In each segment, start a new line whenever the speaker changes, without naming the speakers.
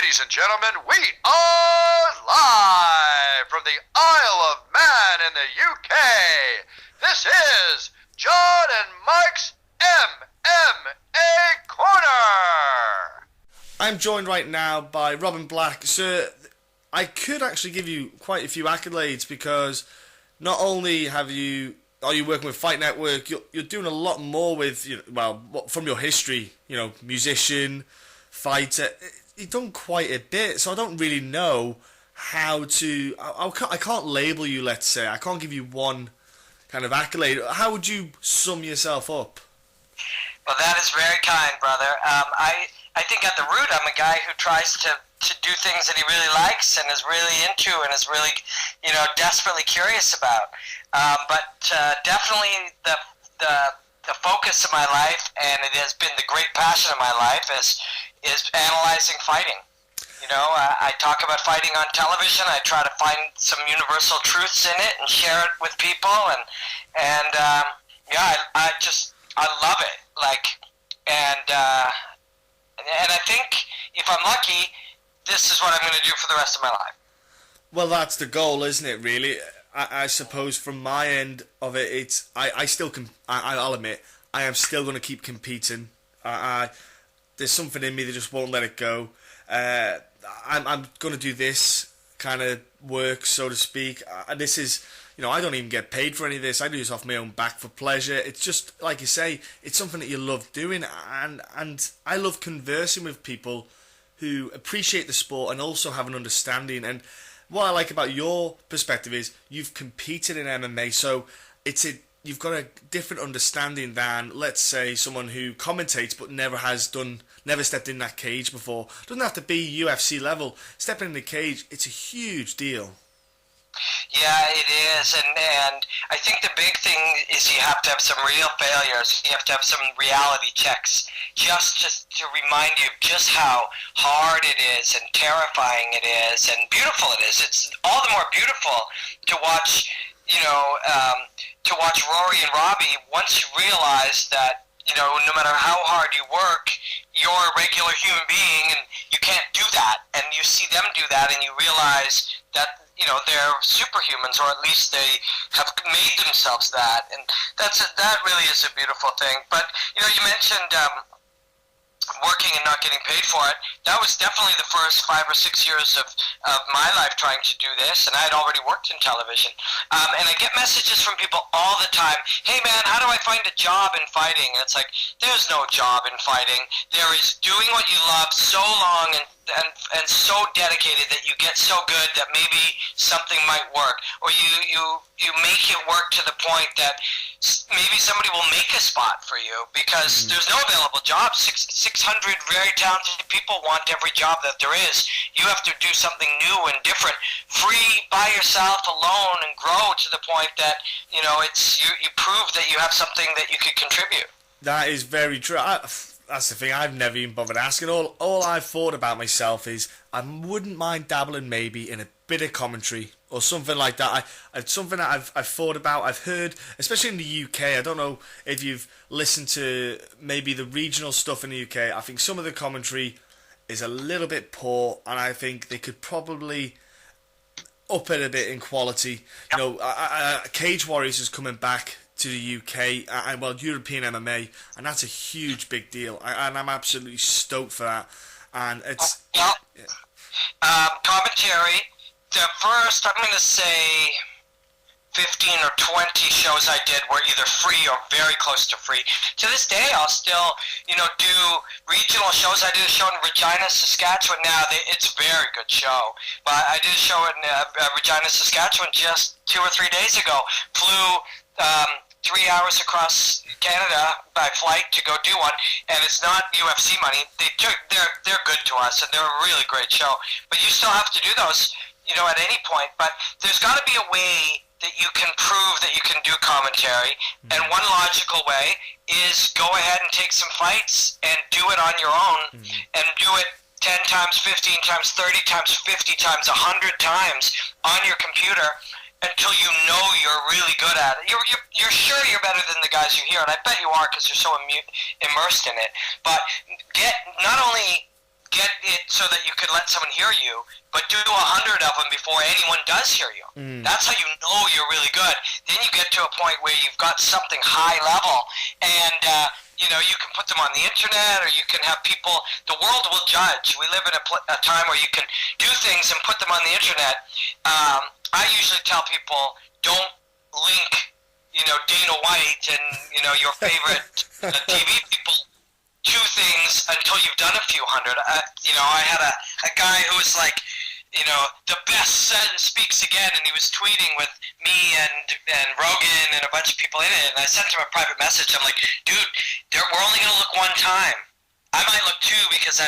Ladies and gentlemen, we are live from the Isle of Man in the UK. This is John and Mike's MMA Corner.
I'm joined right now by Robin Black. Sir, I could actually give you quite a few accolades because not only are you working with Fight Network, you're doing a lot more with, from your history, musician, fighter. You've done quite a bit, so I don't really know how to... I can't label you, let's say. I can't give you one kind of accolade. How would you sum yourself up?
Well, that is very kind, brother. I think at the root, I'm a guy who tries to do things that he really likes and is really into and is really, desperately curious about. But definitely the focus of my life, and it has been the great passion of my life, is analyzing fighting. I talk about fighting on television. I try to find some universal truths in it and share it with people. I love it. And I think if I'm lucky, this is what I'm going to do for the rest of my life.
Well, that's the goal, isn't it? Really, I suppose from my end of it, I'll admit, I am still going to keep competing. There's something in me that just won't let it go. I'm going to do this kind of work, so to speak. This is, I don't even get paid for any of this. I do this off my own back for pleasure. It's just, like you say, it's something that you love doing. And I love conversing with people who appreciate the sport and also have an understanding. And what I like about your perspective is you've competed in MMA, so you've got a different understanding than, let's say, someone who commentates but never stepped in that cage before. Doesn't have to be UFC level. Stepping in the cage, it's a huge deal.
Yeah, it is, and I think the big thing is you have to have some real failures. You have to have some reality checks, just to remind you just how hard it is and terrifying it is and beautiful it is. It's all the more beautiful to watch, to watch Rory and Robbie once you realize that, no matter how hard you work, you're a regular human being and you can't do that. And you see them do that and you realize that, they're superhumans, or at least they have made themselves that. And that really is a beautiful thing. But, you mentioned working and not getting paid for it. That was definitely the first 5 or 6 years of my life trying to do this, and I had already worked in television. And I get messages from people all the time, hey man, how do I find a job in fighting? And it's like, there's no job in fighting. There is doing what you love so long and so dedicated that you get so good that maybe something might work, or you make it work to the point that maybe somebody will make a spot for you because there's no available jobs. 600 very talented people want every job that there is. You have to do something new and different, free by yourself, alone, and grow to the point that you prove that you have something that you could contribute.
That is very true. That's the thing, I've never even bothered asking. All I've thought about myself is I wouldn't mind dabbling maybe in a bit of commentary or something like that. It's something that I've thought about. I've heard, especially in the UK, I don't know if you've listened to maybe the regional stuff in the UK. I think some of the commentary is a little bit poor, and I think they could probably up it a bit in quality. Cage Warriors is coming back to the UK and European MMA, and that's a huge big deal, and I'm absolutely stoked for that. And it's
commentary. The first, I'm going to say 15 or 20 shows I did were either free or very close to free. To this day, I'll still, do regional shows. I did a show in Regina, Saskatchewan. Now, it's a very good show. But I did a show in Regina, Saskatchewan just 2 or 3 days ago. Flew 3 hours across Canada by flight to go do one, and it's not UFC money. They're good to us, and they're a really great show. But you still have to do those, at any point. But there's got to be a way that you can prove that you can do commentary, and one logical way is go ahead and take some fights and do it on your own, and do it 10 times, 15 times, 30 times, 50 times, 100 times on your computer, until you know you're really good at it. You're sure you're better than the guys you hear, and I bet you are because you're so immersed in it. But not only get it so that you can let someone hear you, but do 100 of them before anyone does hear you. That's how you know you're really good. Then you get to a point where you've got something high level, and you know, you can put them on the internet, or you can have people. The world will judge. We live in a time where you can do things and put them on the internet. I usually tell people, don't link, you know, Dana White and, you know, your favorite TV people to things until you've done a few hundred. You know, I had a guy who was like, you know, the best sentence speaks again, and he was tweeting with me and Rogan and a bunch of people in it, and I sent him a private message. I'm like, dude, we're only going to look one time. I might look two because I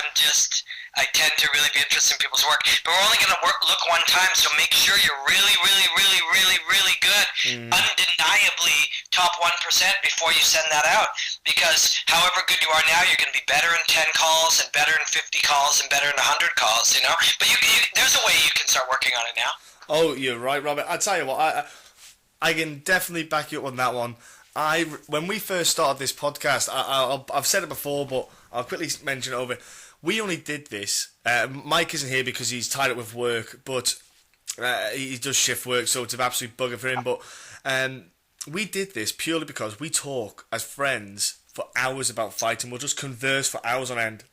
tend to really be interested in people's work, but we're only going to look one time, so make sure you're really, really, really, really, really good, undeniably top 1% before you send that out, because however good you are now, you're going to be better in 10 calls and better in 50 calls and better in 100 calls, you know? But there's a way you can start working on it now.
Oh, you're right, Robert. I'll tell you what, I can definitely back you up on that one. When we first started this podcast, I've said it before, but I'll quickly mention it over. We only did this. Mike isn't here because he's tied up with work, but he does shift work, so it's an absolute bugger for him. But we did this purely because we talk as friends for hours about fighting. We'll just converse for hours on end.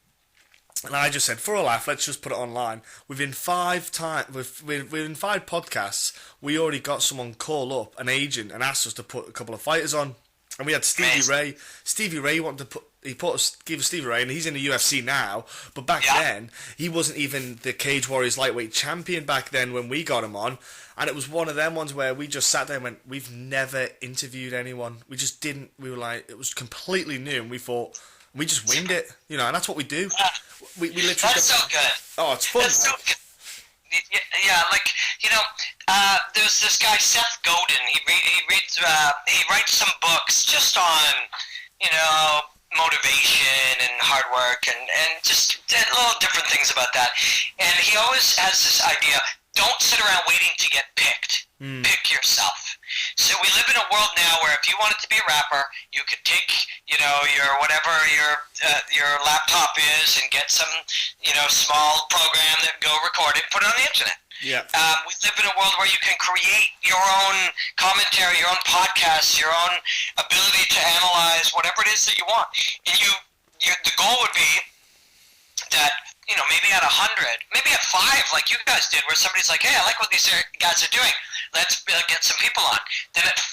And I just said, for a laugh, let's just put it online. Within 5 podcasts, we already got someone call up, an agent, and asked us to put a couple of fighters on. And we had Stevie Ray. Stevie Ray wanted to give us Stevie Ray, and he's in the UFC now. But back then, he wasn't even the Cage Warriors lightweight champion back then when we got him on. And it was one of them ones where we just sat there and went, we've never interviewed anyone. We just didn't. We were like, it was completely new, and we thought, we just winged it, you know, and that's what we do. We literally. That's
so good.
Oh, it's fun.
That's so good. Yeah, like, you know, there's this guy Seth Godin. He writes some books just on, you know, motivation and hard work and just little different things about that. And he always has this idea: don't sit around waiting to get picked. Pick yourself. So we live in a world now where if you wanted to be a rapper, you could take, you know, your whatever your laptop is and get some, you know, small program that go record it and put it on the internet.
Yeah.
We live in a world where you can create your own commentary, your own podcast, your own ability to analyze whatever it is that you want. And the goal would be that, you know, maybe at 100, maybe at 5, like you guys did, where somebody's like, hey, I like what these guys are doing. Let's get some people on. Then at 50,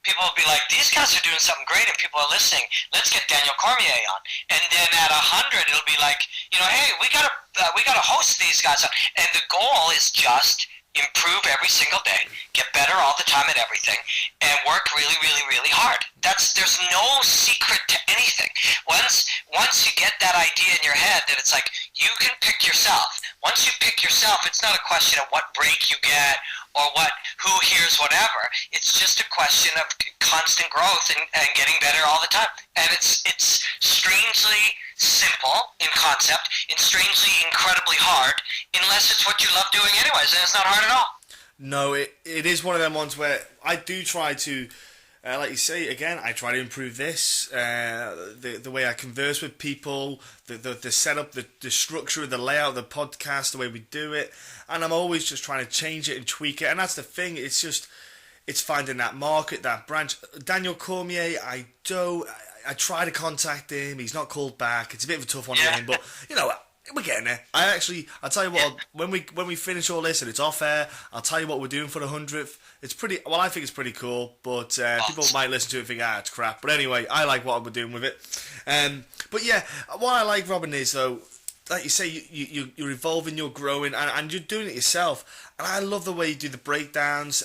people will be like, these guys are doing something great and people are listening. Let's get Daniel Cormier on. And then at 100, it'll be like, you know, hey, we gotta host these guys on. And the goal is just improve every single day, get better all the time at everything, and work really, really, really hard. There's no secret to anything. Once you get that idea in your head that it's like you can pick yourself. Once you pick yourself, it's not a question of what break you get or who hears whatever. It's just a question of constant growth and getting better all the time. And it's strangely simple in concept and strangely incredibly hard unless it's what you love doing anyways, and it's not hard at all.
No, it is one of them ones where I do try to, like you say, again, I try to improve this, the way I converse with people, the setup, the structure, the layout of the podcast, the way we do it, and I'm always just trying to change it and tweak it, and that's the thing, it's finding that market, that branch. Daniel Cormier, I try to contact him, he's not called back, it's a bit of a tough one for him, but, you know, we're getting there. I'll tell you what, when we finish all this and it's off air, I'll tell you what we're doing for the 100th. It's pretty, well, I think it's pretty cool, but people might listen to it and think, it's crap. But anyway, I like what we're doing with it. But yeah, what I like, Robin, is though, like you say, you're evolving, you're growing, and you're doing it yourself. And I love the way you do the breakdowns.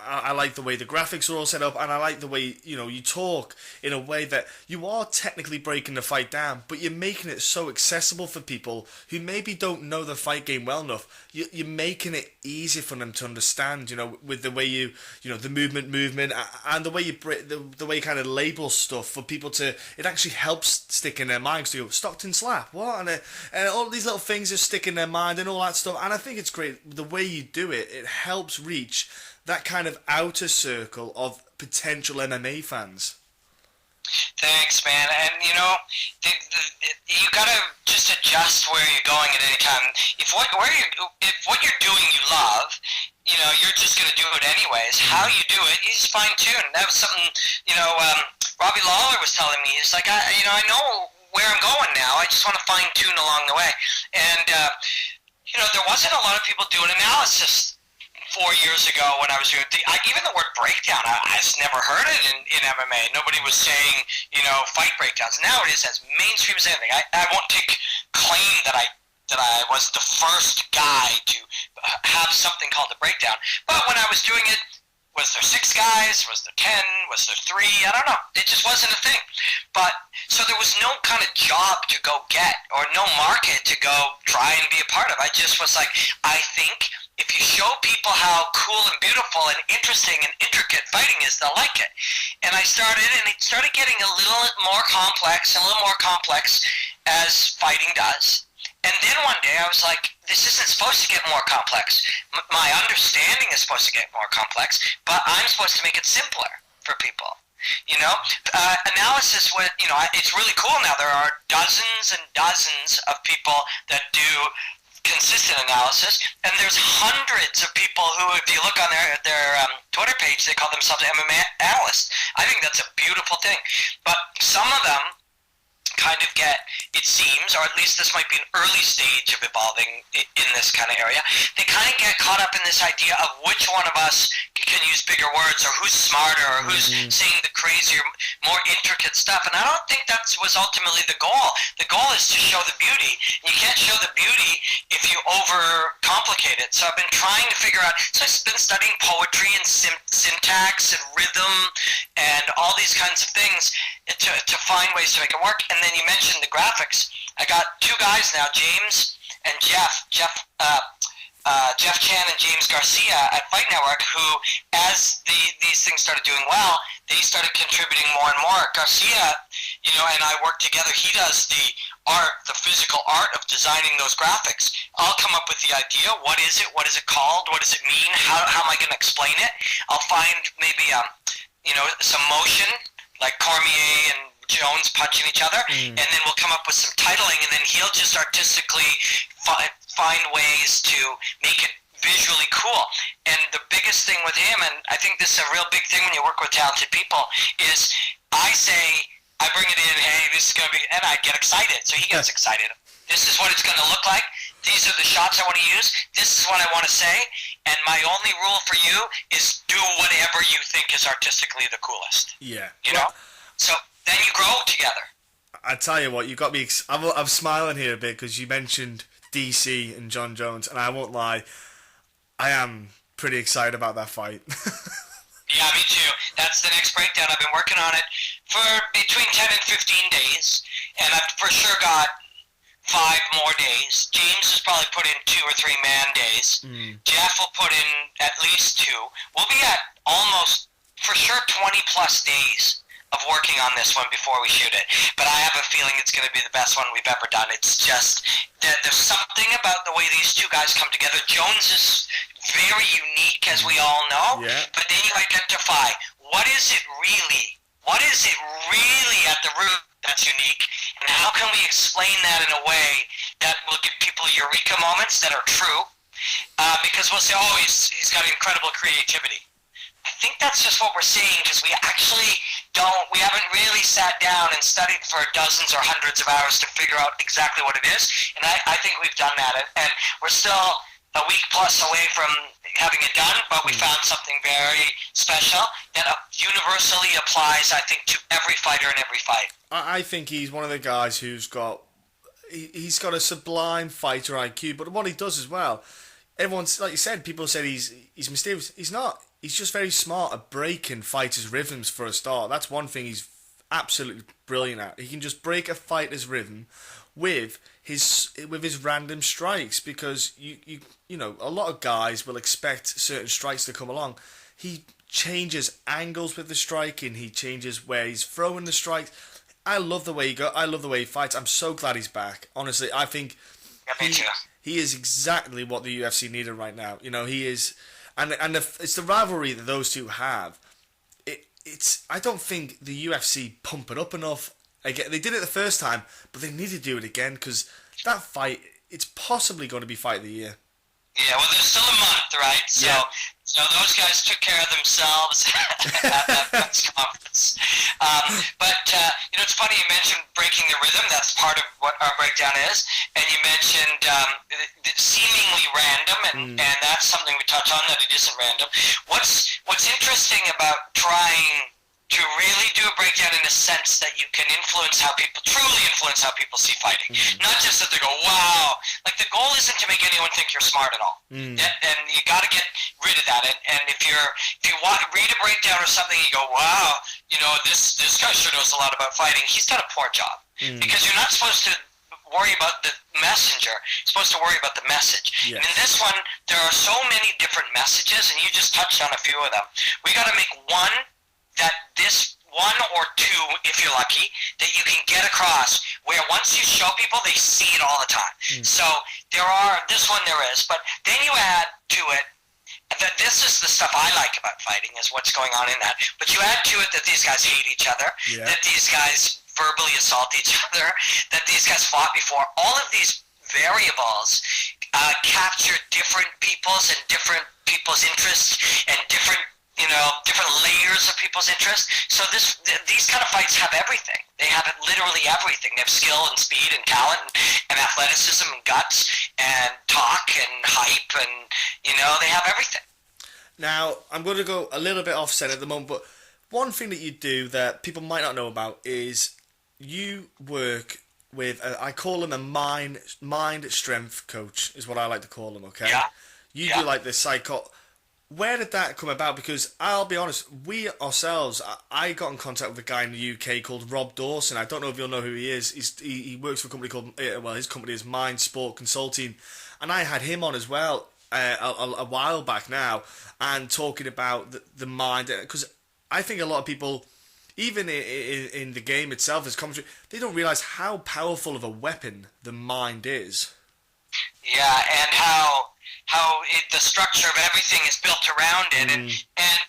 I like the way the graphics are all set up, and I like the way, you know, you talk in a way that you are technically breaking the fight down, but you're making it so accessible for people who maybe don't know the fight game well enough. You're making it easy for them to understand, you know, with the way you know, the movement, and the way you break, the way you kind of label stuff for people to, it actually helps stick in their minds. To go, Stockton slap, what? And all these little things just stick in their mind and all that stuff. And I think it's great the way you do it. It helps reach that kind of outer circle of potential MMA fans.
Thanks, man. And you gotta just adjust where you're going at any time. If what you're doing you love, you're just gonna do it anyways. How you do it, you just fine tune. That was something Robbie Lawler was telling me. He's like, I know where I'm going now. I just want to fine tune along the way. And there wasn't a lot of people doing analysis 4 years ago when I was doing even the word breakdown. I just never heard it in MMA. Nobody was saying fight breakdowns. Now it is as mainstream as anything. I won't take claim that I was the first guy to have something called a breakdown. But when I was doing it, was there 6 guys? Was there 10? Was there 3? I don't know. It just wasn't a thing. But so there was no kind of job to go get or no market to go try and be a part of. I just was like, I think if you show people how cool and beautiful and interesting and intricate fighting is, they'll like it. And I started, and it started getting a little more complex as fighting does. And then one day I was like, this isn't supposed to get more complex. My understanding is supposed to get more complex, but I'm supposed to make it simpler for people. Analysis, it's really cool now. There are dozens and dozens of people that do consistent analysis, and there's hundreds of people who, if you look on their Twitter page, they call themselves MMA Analyst. I think that's a beautiful thing. But some of them kind of get, it seems, or at least this might be an early stage of evolving in this kind of area, they kind of get caught up in this idea of which one of us can use bigger words, or who's smarter, or who's saying the crazier, more intricate stuff. And I don't think that was ultimately the goal. The goal is to show the beauty. You can't show the beauty if you overcomplicate it. So I've been trying to figure out, so I've been studying poetry and syntax and rhythm and all these kinds of things to find ways to make it work. And then you mentioned the graphics. I got 2 guys now, James and Jeff Chan and James Garcia at Fight Network, who, as these things started doing well, they started contributing more and more. Garcia, and I work together. He does the physical art of designing those graphics. I'll come up with the idea. What is it? What is it called? What does it mean? How am I going to explain it? I'll find maybe some motion, like Cormier and Jones punching each other, and then we'll come up with some titling, and then he'll just artistically find ways to make it visually cool. And the biggest thing with him, and I think this is a real big thing when you work with talented people, is I bring it in, hey, this is going to be, and I get excited, so he gets excited. This is what it's going to look like. These are the shots I want to use. This is what I want to say. And my only rule for you is do whatever you think is artistically the coolest.
Yeah.
So then you grow together.
I tell you what, you got me. I'm smiling here a bit because you mentioned DC and John Jones, and I won't lie, I am pretty excited about that fight.
Yeah, me too. That's the next breakdown. I've been working on it for between 10 and 15 days, and I've for sure got 5 more days. James has probably put in 2 or 3 man days. Jeff will put in at least 2. We'll be at almost, for sure, 20 plus days of working on this one before we shoot it. But I have a feeling it's going to be the best one we've ever done. It's just that there's something about the way these 2 guys come together. Jones is very unique, as we all know. Yeah. But then you identify, what is it really? What is it really at the root that's unique? And how can we explain that in a way that will give people eureka moments that are true? Because we'll say, oh, he's got incredible creativity. I think that's just what we're seeing, because we actually we haven't really sat down and studied for dozens or hundreds of hours to figure out exactly what it is. And I think we've done that. And we're still a week plus away from having it done, but we found something very special that universally applies, I think, to every fighter in every fight.
I think he's one of the guys who's got a sublime fighter IQ, but what he does as well, everyone's, like you said, people said he's mysterious. He's not. He's just very smart at breaking fighters' rhythms for a start. That's one thing he's absolutely brilliant at. He can just break a fighter's rhythm with his random strikes, because you know a lot of guys will expect certain strikes to come along. He changes angles with the striking. He changes where he's throwing the strikes. I love the way I love the way he fights. I'm so glad he's back. Honestly, I think he is exactly what the UFC needed right now. You know, he is, and it's the rivalry that those 2 have. I don't think the UFC pump it up enough. Again, they did it the first time, but they need to do it again because that fight, it's possibly going to be fight of the year.
Yeah, well, there's still a month, right? So,
Yeah.
so those guys took care of themselves at that press conference. But it's funny you mentioned breaking the rhythm. That's part of what our breakdown is. And you mentioned seemingly random, and that's something we touch on, that it isn't random. What's interesting about trying to really do a breakdown in a sense that you can truly influence how people see fighting. Not just that they go, wow. Like, the goal isn't to make anyone think you're smart at all. And you got to get rid of that. And if you read a breakdown or something, you go, wow, this guy sure knows a lot about fighting. He's done a poor job. Because you're not supposed to worry about the messenger. You're supposed to worry about the message.
Yes.
And in this one, there are so many different messages, and you just touched on a few of them. We got to make one or two, if you're lucky, that you can get across, where once you show people, they see it all the time. So there is, but then you add to it that this is the stuff I like about fighting, is what's going on in that. But you add to it that these guys hate each other, that these guys verbally assault each other, that these guys fought before. All of these variables capture different people's interests and different layers of people's interests. So these kind of fights have everything. They have literally everything. They have skill and speed and talent and athleticism and guts and talk and hype, and they have everything.
Now, I'm going to go a little bit offset at the moment, but one thing that you do that people might not know about is you work with, I call him a mind strength coach, is what I like to call him, okay?
Yeah.
You do like the psycho. Where did that come about? Because I'll be honest, we ourselves, I got in contact with a guy in the UK called Rob Dawson. I don't know if you'll know who he is. He works for a company called, his company is Mind Sport Consulting. And I had him on as well a while back now, and talking about the mind. Because I think a lot of people, even in the game itself as commentary, they don't realise how powerful of a weapon the mind is.
Yeah, and how the structure of everything is built around it, and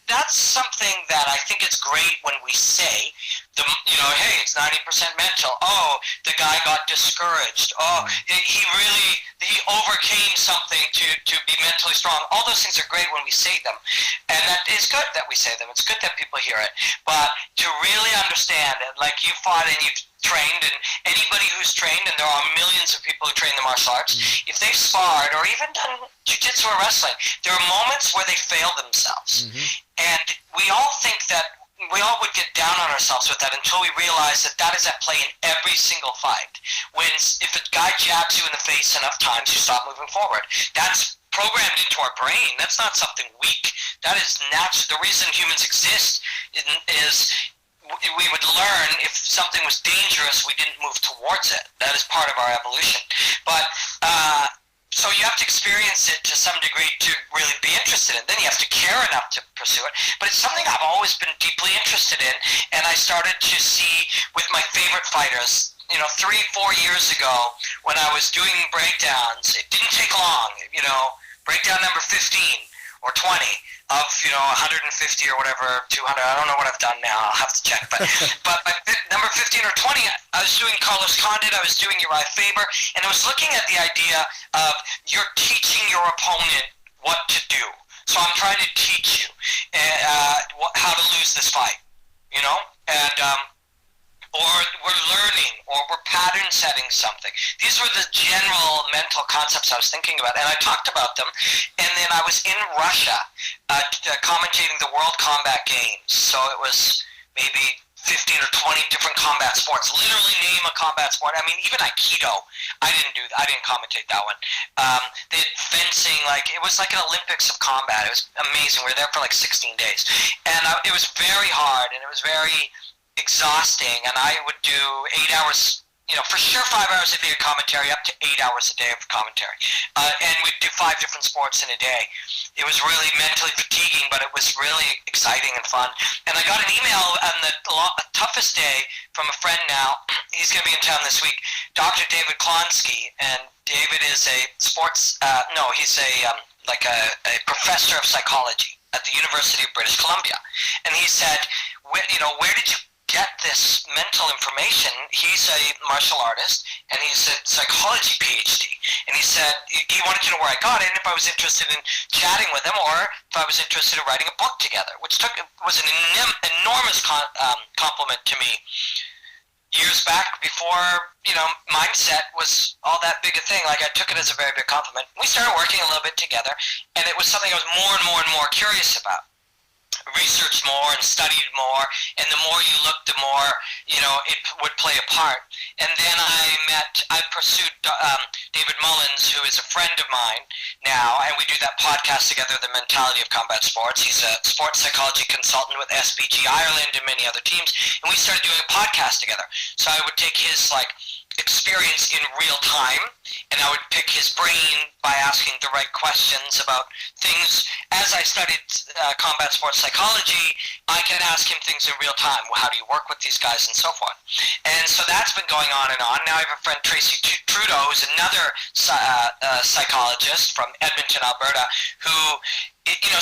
that's something that I think it's great when we say, hey, it's 90% mental. Oh, the guy got discouraged. Oh, he overcame something to be mentally strong. All those things are great when we say them, and that is good that we say them. It's good that people hear it, but to really understand it, like you fought and you've trained, and anybody who's trained, and there are millions of people who train the martial arts, if they've sparred or even done jiu-jitsu or wrestling, there are moments where they fail themselves. And we all think that, we all would get down on ourselves with that until we realize that is at play in every single fight. If a guy jabs you in the face enough times, you stop moving forward. That's programmed into our brain. That's not something weak. That is natural. The reason humans exist is we would learn if something was dangerous, we didn't move towards it. That is part of our evolution. But so you have to experience it to some degree to really be interested in it. Then you have to care enough to pursue it. But it's something I've always been deeply interested in, and I started to see with my favorite fighters. 3-4 years ago, when I was doing breakdowns, it didn't take long. Breakdown number 15 or 20 of 150 or whatever, 200. I don't know what I've done now. I'll have to check. But number 15 or 20, I was doing Carlos Condit. I was doing Uriah Faber, and I was looking at the idea of you're teaching your opponent what to do. So I'm trying to teach you how to lose this fight. Or we're learning, or we're pattern setting something. These were the general mental concepts I was thinking about, and I talked about them. And then I was in Russia commentating the World Combat Games. So it was maybe 15 or 20 different combat sports. Literally name a combat sport. I mean, even Aikido, I didn't commentate that one. They had fencing, it was like an Olympics of combat. It was amazing. We were there for 16 days. And it was very hard, and it was very exhausting, and I would do 8 hours, for sure 5 hours a day of commentary, up to 8 hours a day of commentary, and we'd do 5 different sports in a day. It was really mentally fatiguing, but it was really exciting and fun. And I got an email on the toughest day from a friend now. He's going to be in town this week, Dr. David Klonsky, and David is a he's a professor of psychology at the University of British Columbia. And he said, where did you get this mental information? He's a martial artist, and he's a psychology PhD. And he said he wanted to know where I got it, and if I was interested in chatting with him, or if I was interested in writing a book together, which was an enormous compliment to me years back before, mindset was all that big a thing. Like, I took it as a very big compliment. We started working a little bit together, and it was something I was more and more and more curious about. Researched more and studied more, and the more you look, the more it would play a part. And then I pursued David Mullins, who is a friend of mine now, and we do that podcast together, The Mentality of Combat Sports. He's a sports psychology consultant with SBG Ireland and many other teams, and we started doing a podcast together. So I would take his experience in real time, and I would pick his brain by asking the right questions about things. As I studied combat sports psychology, I can ask him things in real time. Well, how do you work with these guys and so forth? And so that's been going on and on. Now I have a friend, Tracy Trudeau, who's another psychologist from Edmonton, Alberta, who,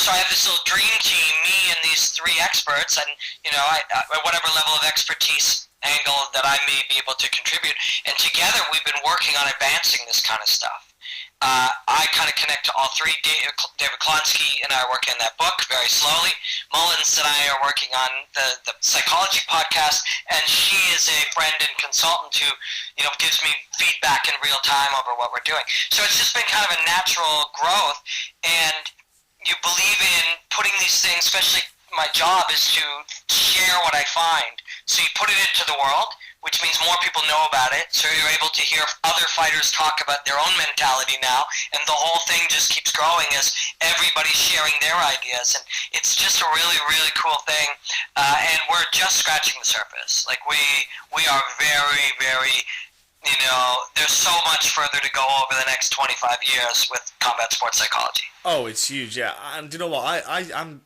so I have this little dream team, me and these three experts, and, I whatever level of expertise angle that I may be able to contribute, and together we've been working on advancing this kind of stuff. I kind of connect to all three. David Klonsky and I are working on that book very slowly. Mullins and I are working on the psychology podcast, and she is a friend and consultant who, gives me feedback in real time over what we're doing. So it's just been kind of a natural growth, and you believe in putting these things, especially my job is to share what I find. So you put it into the world, which means more people know about it, so you're able to hear other fighters talk about their own mentality now, and the whole thing just keeps growing as everybody's sharing their ideas, and it's just a really, really cool thing, and we're just scratching the surface. Like, we are very, very, there's so much further to go over the next 25 years with combat sports psychology.
Oh, it's huge, yeah. And you know what, I'm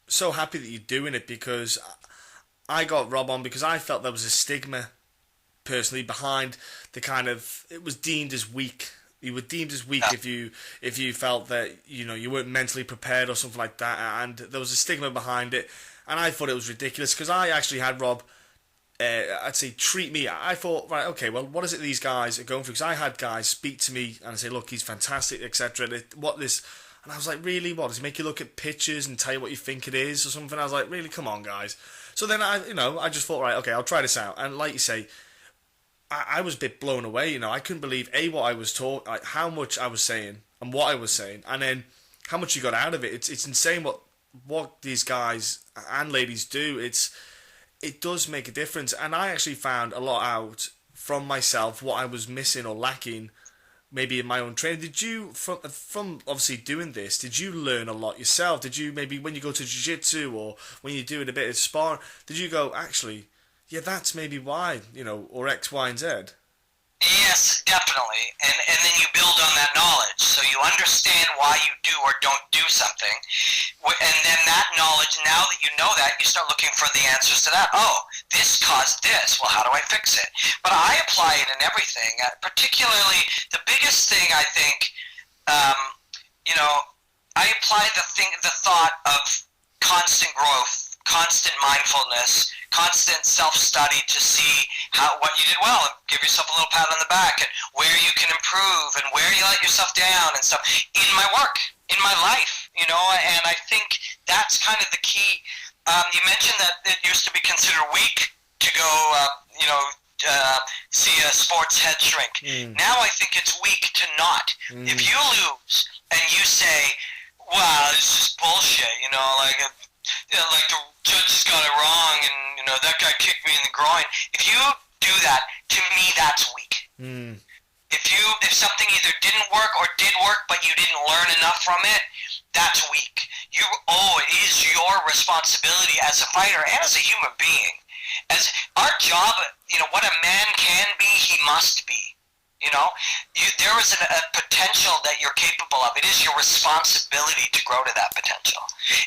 so happy that you're doing it, because I got Rob on because I felt there was a stigma personally behind the kind of, it was deemed as weak. You were deemed as weak if you felt that you weren't mentally prepared or something like that, and there was a stigma behind it, and I thought it was ridiculous, because I actually had Rob I'd say treat me. I thought, right, okay, well, what is it these guys are going through? Because I had guys speak to me and say, look, he's fantastic, etc. And I was like, really? What, does he make you look at pictures and tell you what you think it is or something? I was like, really? Come on, guys. So then I just thought, right, okay, I'll try this out. And like you say, I was a bit blown away. I couldn't believe what I was taught, like, how much I was saying and what I was saying, and then how much you got out of it. It's insane what these guys and ladies do. It does make a difference, and I actually found a lot out from myself what I was missing or lacking, maybe in my own training. Did you, from obviously doing this, did you learn a lot yourself? Did you, maybe when you go to jiu-jitsu or when you're doing a bit of sparring, did you go, actually, yeah, that's maybe why, or X, Y, and Z?
Yes, definitely. And then you build on that knowledge. So you understand why you do or don't do something. And then that knowledge, now that you know that, you start looking for the answers to that. Oh, this caused this. Well, how do I fix it? But I apply it in everything. Particularly, the biggest thing, I think, I apply the thought of constant growth, constant mindfulness, constant self-study to see what you did well, and give yourself a little pat on the back, and where you can improve, and where you let yourself down and stuff in my work, in my life, and I think that's kind of the key. You mentioned that it used to be considered weak to go, see a sports head shrink. Now I think it's weak to not. If you lose and you say, wow, this is bullshit, like the judge got it wrong, and that guy kicked me in the groin. If you do that, to me, that's weak. If something either didn't work or did work, but you didn't learn enough from it, that's weak. It is your responsibility as a fighter and as a human being. As our job, what a man can be, he must be. There is a potential that you're capable of. It is your responsibility to grow to that potential.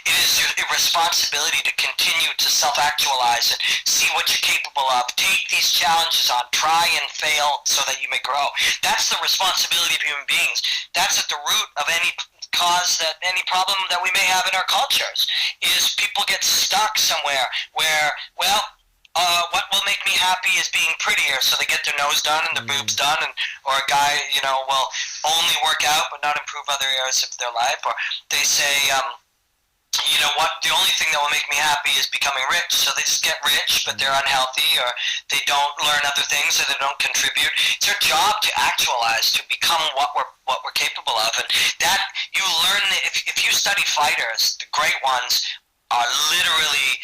It is your responsibility to continue to self-actualize and see what you're capable of. Take these challenges on, try and fail so that you may grow. That's the responsibility of human beings. That's at the root of any cause that any problem that we may have in our cultures is people get stuck somewhere where, well, what will make me happy is being prettier, so they get their nose done and their boobs done, or a guy, will only work out but not improve other areas of their life, or they say, the only thing that will make me happy is becoming rich, so they just get rich, but they're unhealthy, or they don't learn other things, or they don't contribute. It's their job to actualize, to become what we're capable of, and that you learn. If you study fighters, the great ones are literally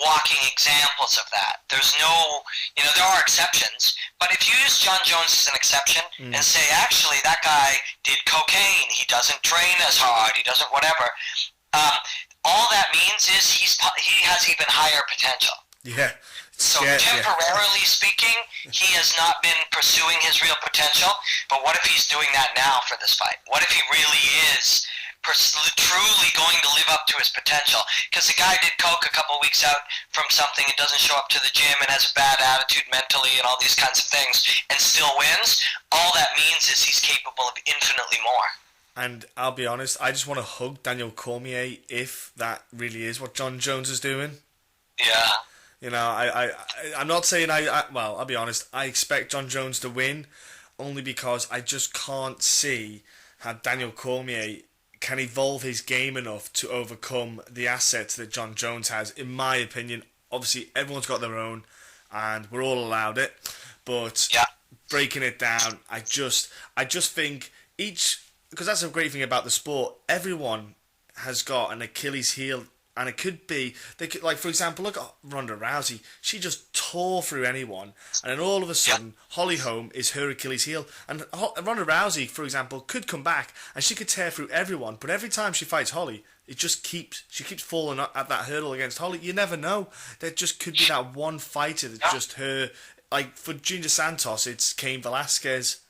walking examples of that. There's no, there are exceptions, but if you use John Jones as an exception and say, actually, that guy did cocaine, he doesn't train as hard, he doesn't whatever, all that means is he has even higher potential.
Yeah.
So temporarily speaking, he has not been pursuing his real potential, but what if he's doing that now for this fight? What if he really is truly going to live up to his potential? Because the guy did coke a couple weeks out from something and doesn't show up to the gym and has a bad attitude mentally and all these kinds of things and still wins. All that means is he's capable of infinitely more.
And I'll be honest, I just want to hug Daniel Cormier if that really is what John Jones is doing.
Yeah.
I'm not saying I'll be honest, I expect John Jones to win only because I just can't see how Daniel Cormier can evolve his game enough to overcome the assets that John Jones has, in my opinion. Obviously, everyone's got their own, and we're all allowed it. But breaking it down, I just think because that's a great thing about the sport. Everyone has got an Achilles heel, and it could be like, for example, look at Ronda Rousey. She just tore through anyone, and then all of a sudden, Holly Holm is her Achilles heel, and Ronda Rousey, for example, could come back and she could tear through everyone. But every time she fights Holly, she keeps falling at that hurdle against Holly. You never know. There just could be that one fighter that's just her. Like for Junior Santos, it's Cain Velasquez.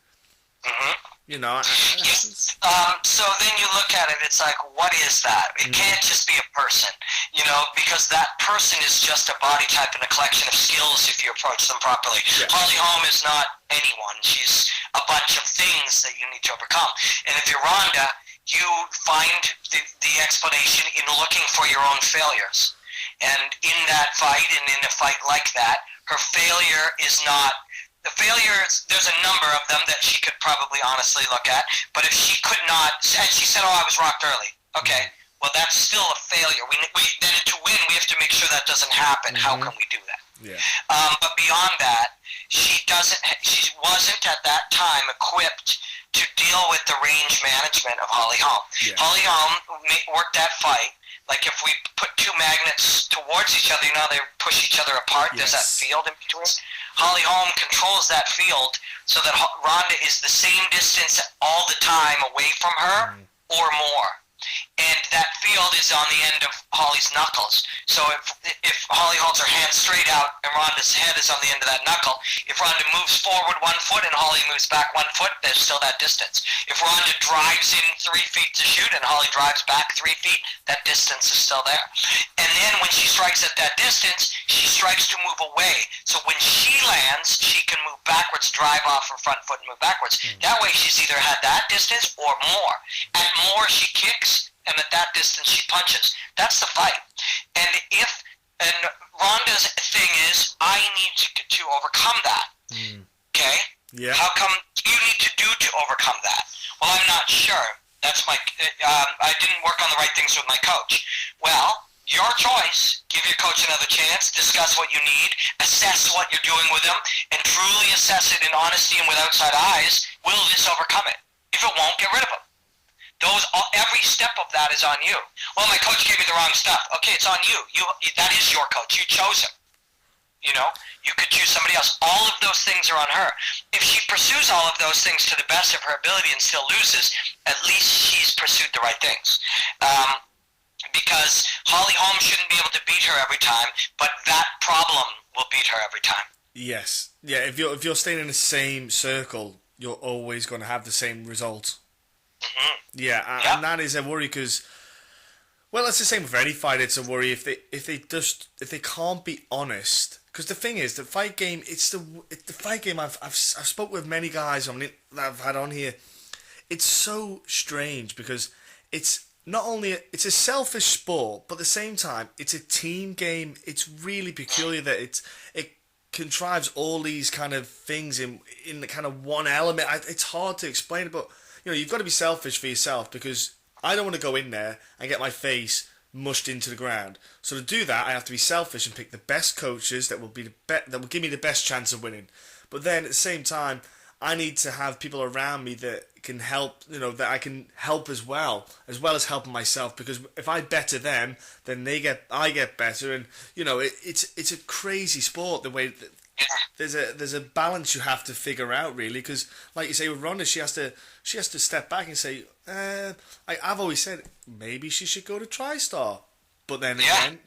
So then you look at it, it's like, what is that? It can't just be a person, because that person is just a body type and a collection of skills if you approach them properly. Yeah. Holly Holm is not anyone. She's a bunch of things that you need to overcome. And if you're Ronda, you find the explanation in looking for your own failures. And in that fight, and in a fight like that, her failure is not... The failures, there's a number of them that she could probably honestly look at, but if she could not, and she said, I was rocked early. Okay, well, that's still a failure. Then to win, we have to make sure that doesn't happen. How can we do that?
Yeah.
But beyond that, she wasn't at that time equipped to deal with the range management of Holly Holm. Yeah. Holly Holm worked that fight. Like if we put two magnets towards each other, they push each other apart. Yes. There's that field in between. Holly Holm controls that field so that Ronda is the same distance all the time away from her or more. And that field is on the end of Holly's knuckles. So if Holly holds her hand straight out and Ronda's head is on the end of that knuckle, if Ronda moves forward 1 foot and Holly moves back 1 foot, there's still that distance. If Ronda drives in 3 feet to shoot and Holly drives back 3 feet, that distance is still there. And then when she strikes at that distance, she strikes to move away. So when she lands, she can move backwards, drive off her front foot and move backwards. That way she's either had that distance or more. At more, she kicks, and at that distance she punches. That's the fight. And Ronda's thing is, I need to overcome that. Okay?
Yeah.
How come you need to do to overcome that? Well, I'm not sure. That's my. I didn't work on the right things with my coach. Well, your choice. Give your coach another chance. Discuss what you need. Assess what you're doing with him, and truly assess it in honesty and with outside eyes. Will this overcome it? If it won't, get rid of him. Every step of that is on you. Well, my coach gave me the wrong stuff. Okay, it's on you. That is your coach. You chose him. You could choose somebody else. All of those things are on her. If she pursues all of those things to the best of her ability and still loses, at least she's pursued the right things. Because Holly Holm shouldn't be able to beat her every time, but that problem will beat her every time.
Yes. Yeah, if you're staying in the same circle, you're always going to have the same result. Yeah, and that is a worry because, well, it's the same with any fight. It's a worry if they can't be honest. Because the thing is, the fight game. It's the fight game. I've spoke with many guys that I've had on here. It's so strange because it's not only it's a selfish sport, but at the same time, it's a team game. It's really peculiar that it contrives all these kind of things in the kind of one element. It's hard to explain, but you've got to be selfish for yourself, because I don't want to go in there and get my face mushed into the ground. So to do that, I have to be selfish and pick the best coaches that will give me the best chance of winning. But then at the same time, I need to have people around me that can help, that I can help as well as helping myself. Because if I better them, then I get better, and it's a crazy sport. The way that there's a balance you have to figure out, really. Because like you say with Ronda, she has to step back and say, I've always said maybe she should go to TriStar, but then again,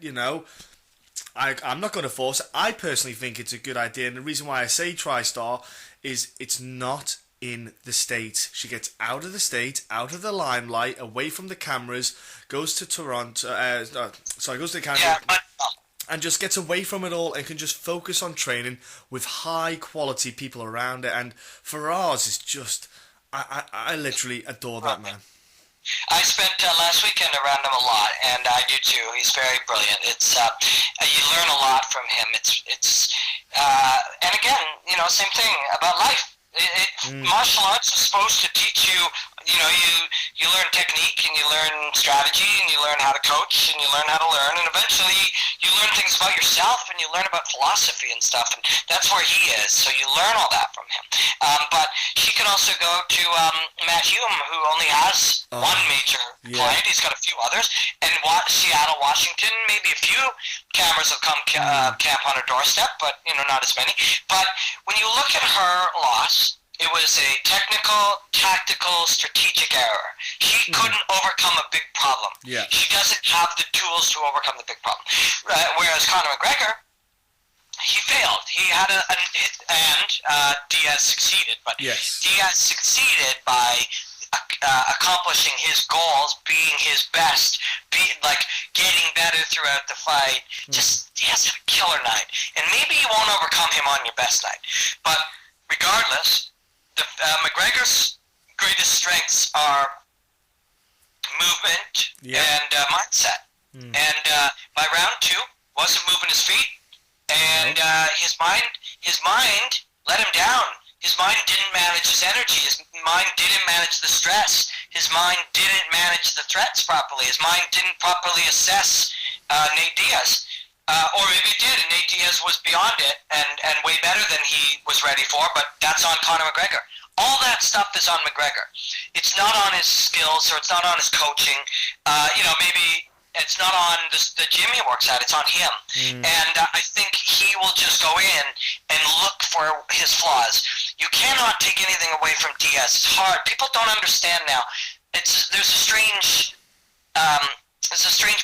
I'm not going to force it. I personally think it's a good idea, and the reason why I say TriStar is it's not in the States. She gets out of the States, out of the limelight, away from the cameras, goes to Toronto, goes to Canada, and just gets away from it all and can just focus on training with high quality people around it. And Faraz is just, I literally adore that man.
I spent last weekend around him a lot, and I do too. He's very brilliant. It's you learn a lot from him. It's and again, same thing about life. Martial arts is supposed to teach you. You learn technique, and you learn strategy, and you learn how to coach, and you learn how to learn, and eventually you learn things about yourself, and you learn about philosophy and stuff, and that's where he is. So you learn all that from him. But she can also go to Matt Hume, who only has one major client. He's got a few others, and Seattle, Washington, maybe a few cameras will come camp on her doorstep, but not as many. But when you look at her loss, it was a technical, tactical, strategic error. She couldn't overcome a big problem.
Yeah.
She doesn't have the tools to overcome the big problem. Whereas Conor McGregor, he failed. He had Diaz succeeded. But
yes.
Diaz succeeded by accomplishing his goals, being his best, getting better throughout the fight. Just Diaz had a killer night. And maybe you won't overcome him on your best night. But regardless, McGregor's greatest strengths are movement and mindset. And by round 2, wasn't moving his feet, and his mind let him down. His mind didn't manage his energy. His mind didn't manage the stress. His mind didn't manage the threats properly. His mind didn't properly assess Nate Diaz. Or maybe it did, and Nate Diaz was beyond it and way better than he was ready for, but that's on Conor McGregor. All that stuff is on McGregor. It's not on his skills, or it's not on his coaching. Maybe it's not on the gym he works at. It's on him. And I think he will just go in and look for his flaws. You cannot take anything away from Diaz. It's hard. People don't understand now. There's a strange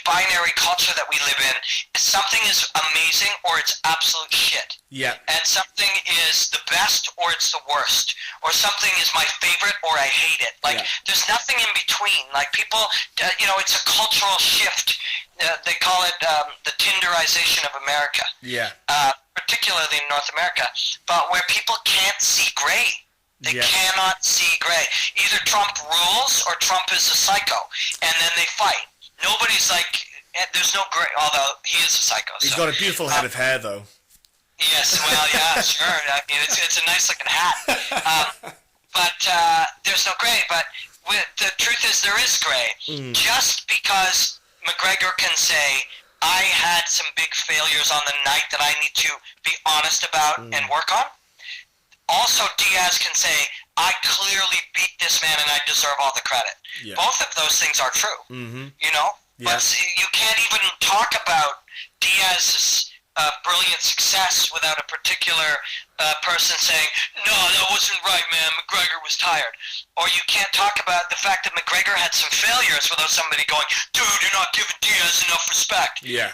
binary culture that we live in. Something is amazing or it's absolute shit.
Yeah.
And something is the best or it's the worst. Or something is my favorite or I hate it. There's nothing in between. People, it's a cultural shift. They call it the Tinderization of America.
Yeah.
Particularly in North America. But where people can't see gray. They cannot see gray. Either Trump rules or Trump is a psycho. And then they fight. Nobody's there's no gray, although he is a psycho.
He's got a beautiful head of hair, though.
Yes, well, yeah, sure. I mean, it's a nice looking hat. But there's no gray. But the truth is, there is gray. Just because McGregor can say, I had some big failures on the night that I need to be honest about and work on. Also, Diaz can say, I clearly beat this man and I deserve all the credit. Yeah. Both of those things are true, But you can't even talk about Diaz's brilliant success without a particular person saying, no, that wasn't right, man, McGregor was tired. Or you can't talk about the fact that McGregor had some failures without somebody going, dude, you're not giving Diaz enough respect.
Yeah.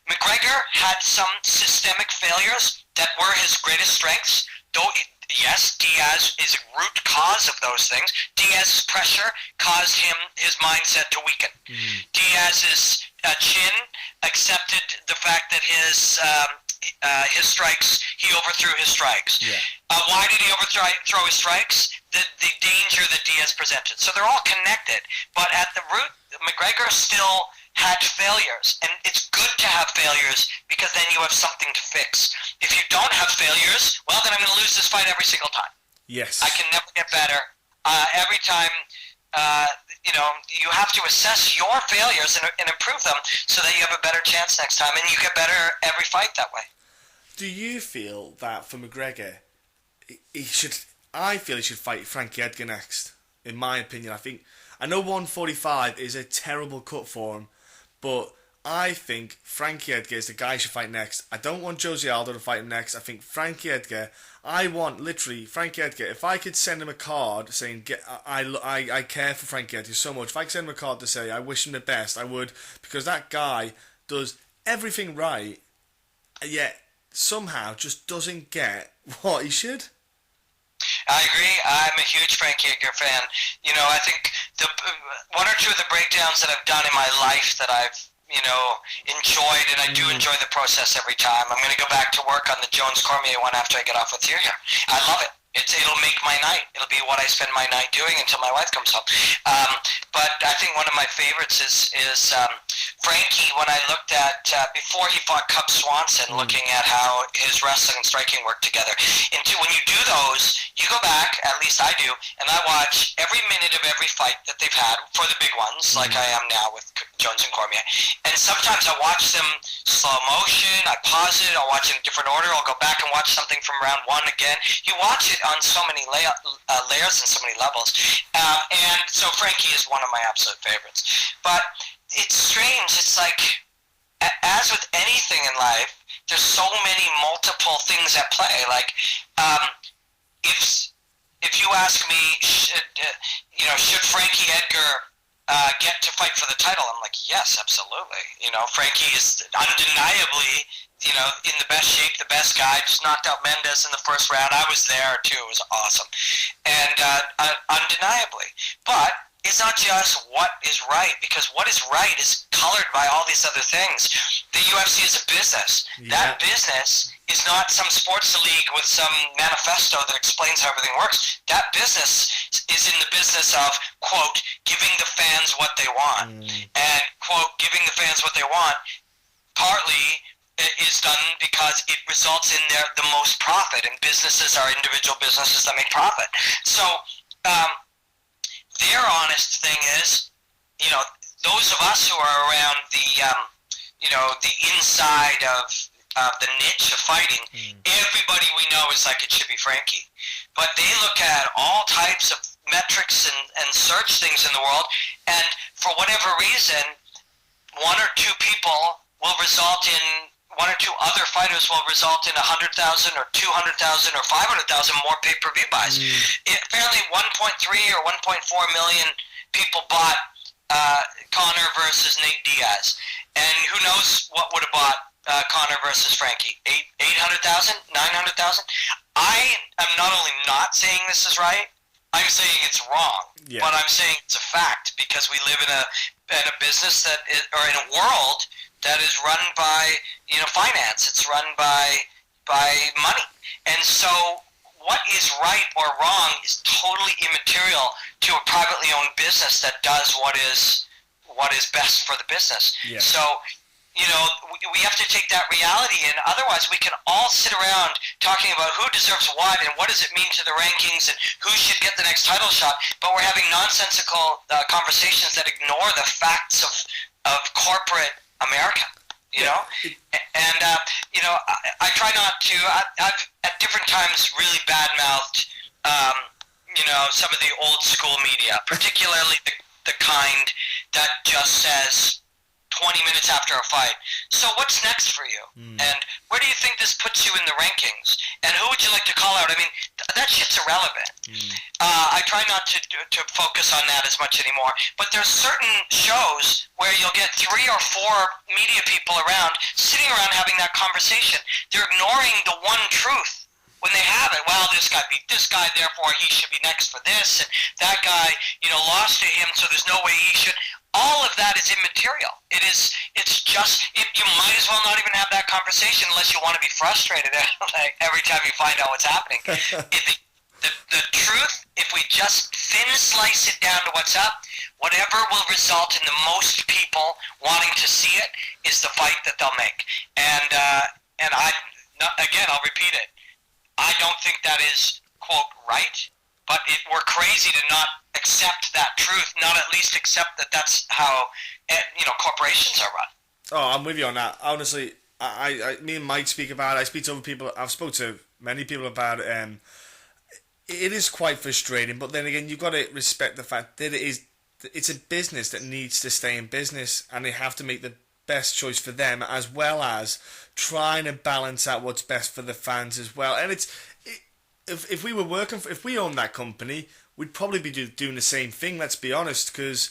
McGregor had some systemic failures that were his greatest strengths. Though, yes, Diaz is a root cause of those things. Diaz's pressure caused his mindset to weaken. Diaz's chin accepted the fact that his his strikes, he overthrew his strikes.
Yeah.
Why did he overthrow his strikes? The danger that Diaz presented. So they're all connected. But at the root, McGregor still had failures. And it's good to have failures because then you have something to fix. If you don't have failures, well, then I'm going to lose this fight every single time.
Yes.
I can never get better. Every time, you have to assess your failures and improve them so that you have a better chance next time. And you get better every fight that way.
Do you feel that for McGregor, I feel he should fight Frankie Edgar next. In my opinion, I know 145 is a terrible cut for him, but I think Frankie Edgar is the guy he should fight next. I don't want Jose Aldo to fight him next. I think Frankie Edgar. I want literally Frankie Edgar. If I could send him a card saying I care for Frankie Edgar so much. If I could send him a card to say I wish him the best, I would, because that guy does everything right, yet somehow just doesn't get what he should.
I agree. I'm a huge Frankie Edgar fan. I think the one or two of the breakdowns that I've done in my life that I've enjoyed, and I do enjoy the process every time. I'm going to go back to work on the Jones Cormier one after I get off with you here. I love it. It'll make my night. It'll be what I spend my night doing until my wife comes home. But I think one of my favorites is Frankie. When I looked at before he fought Cub Swanson, looking at how his wrestling and striking work together. And when you do those, you go back. At least I do, and I watch every minute of every fight that they've had for the big ones, like I am now with Jones and Cormier. And sometimes I watch them slow motion. I pause it. I'll watch it in a different order. I'll go back and watch something from round one again. You watch it on so many layers and so many levels. And so Frankie is one of my absolute favorites. But it's strange. It's like, as with anything in life, there's so many multiple things at play. Like, if you ask me, should Frankie Edgar get to fight for the title? I'm like, yes, absolutely. Frankie is undeniably, in the best shape, the best guy. Just knocked out Mendes in the first round. I was there too. It was awesome, and undeniably. But it's not just what is right, because what is right is colored by all these other things. The UFC is a business. Yeah. That business is not some sports league with some manifesto that explains how everything works. That business is in the business of, quote, giving the fans what they want. And, quote, giving the fans what they want partly is done because it results in the most profit, and businesses are individual businesses that make profit. So, their honest thing is, those of us who are around the inside of the niche of fighting, everybody we know is like, it should be Frankie. But they look at all types of metrics and search things in the world, and for whatever reason, one or two people will result in, one or two other fighters will result in 100,000 or 200,000 or 500,000 more pay-per-view buys. Apparently 1.3 or 1.4 million people bought Conor versus Nate Diaz. And who knows what would have bought Conor versus Frankie? 800,000? 900,000? I am not only not saying this is right, I'm saying it's wrong. Yeah. But I'm saying it's a fact, because we live in a business that is, or in a world that is run by finance. It's run by money, and so what is right or wrong is totally immaterial to a privately owned business that does what is best for the business. Yeah. So we have to take that reality, and otherwise we can all sit around talking about who deserves what and what does it mean to the rankings and who should get the next title shot, but we're having nonsensical conversations that ignore the facts of corporate America, and I try not to. I've at different times really badmouthed, some of the old school media, particularly the kind that just says 20 minutes after a fight, so what's next for you? And where do you think this puts you in the rankings? And who would you like to call out? I mean, that shit's irrelevant. I try not to focus on that as much anymore, but there's certain shows where you'll get 3 or 4 media people around, sitting around having that conversation. They're ignoring the one truth when they have it. Well, this guy beat this guy, therefore he should be next for this, and that guy, lost to him, so there's no way he should. All all of that is immaterial. It's just, you might as well not even have that conversation unless you want to be frustrated like, every time you find out what's happening. The truth, if we just thin slice it down to what's up, whatever will result in the most people wanting to see it is the fight that they'll make. And again, I'll repeat it. I don't think that is, quote, right, but we're crazy to not accept that truth, not at least accept that that's how, corporations are run.
Oh, I'm with you on that. Honestly, me and Mike speak about it. I speak to other people. I've spoken to many people about it. It is quite frustrating, but then again, you've got to respect the fact that it's a business that needs to stay in business, and they have to make the best choice for them, as well as trying to balance out what's best for the fans as well. And if we were if we owned that company, we'd probably be doing the same thing. Let's be honest, because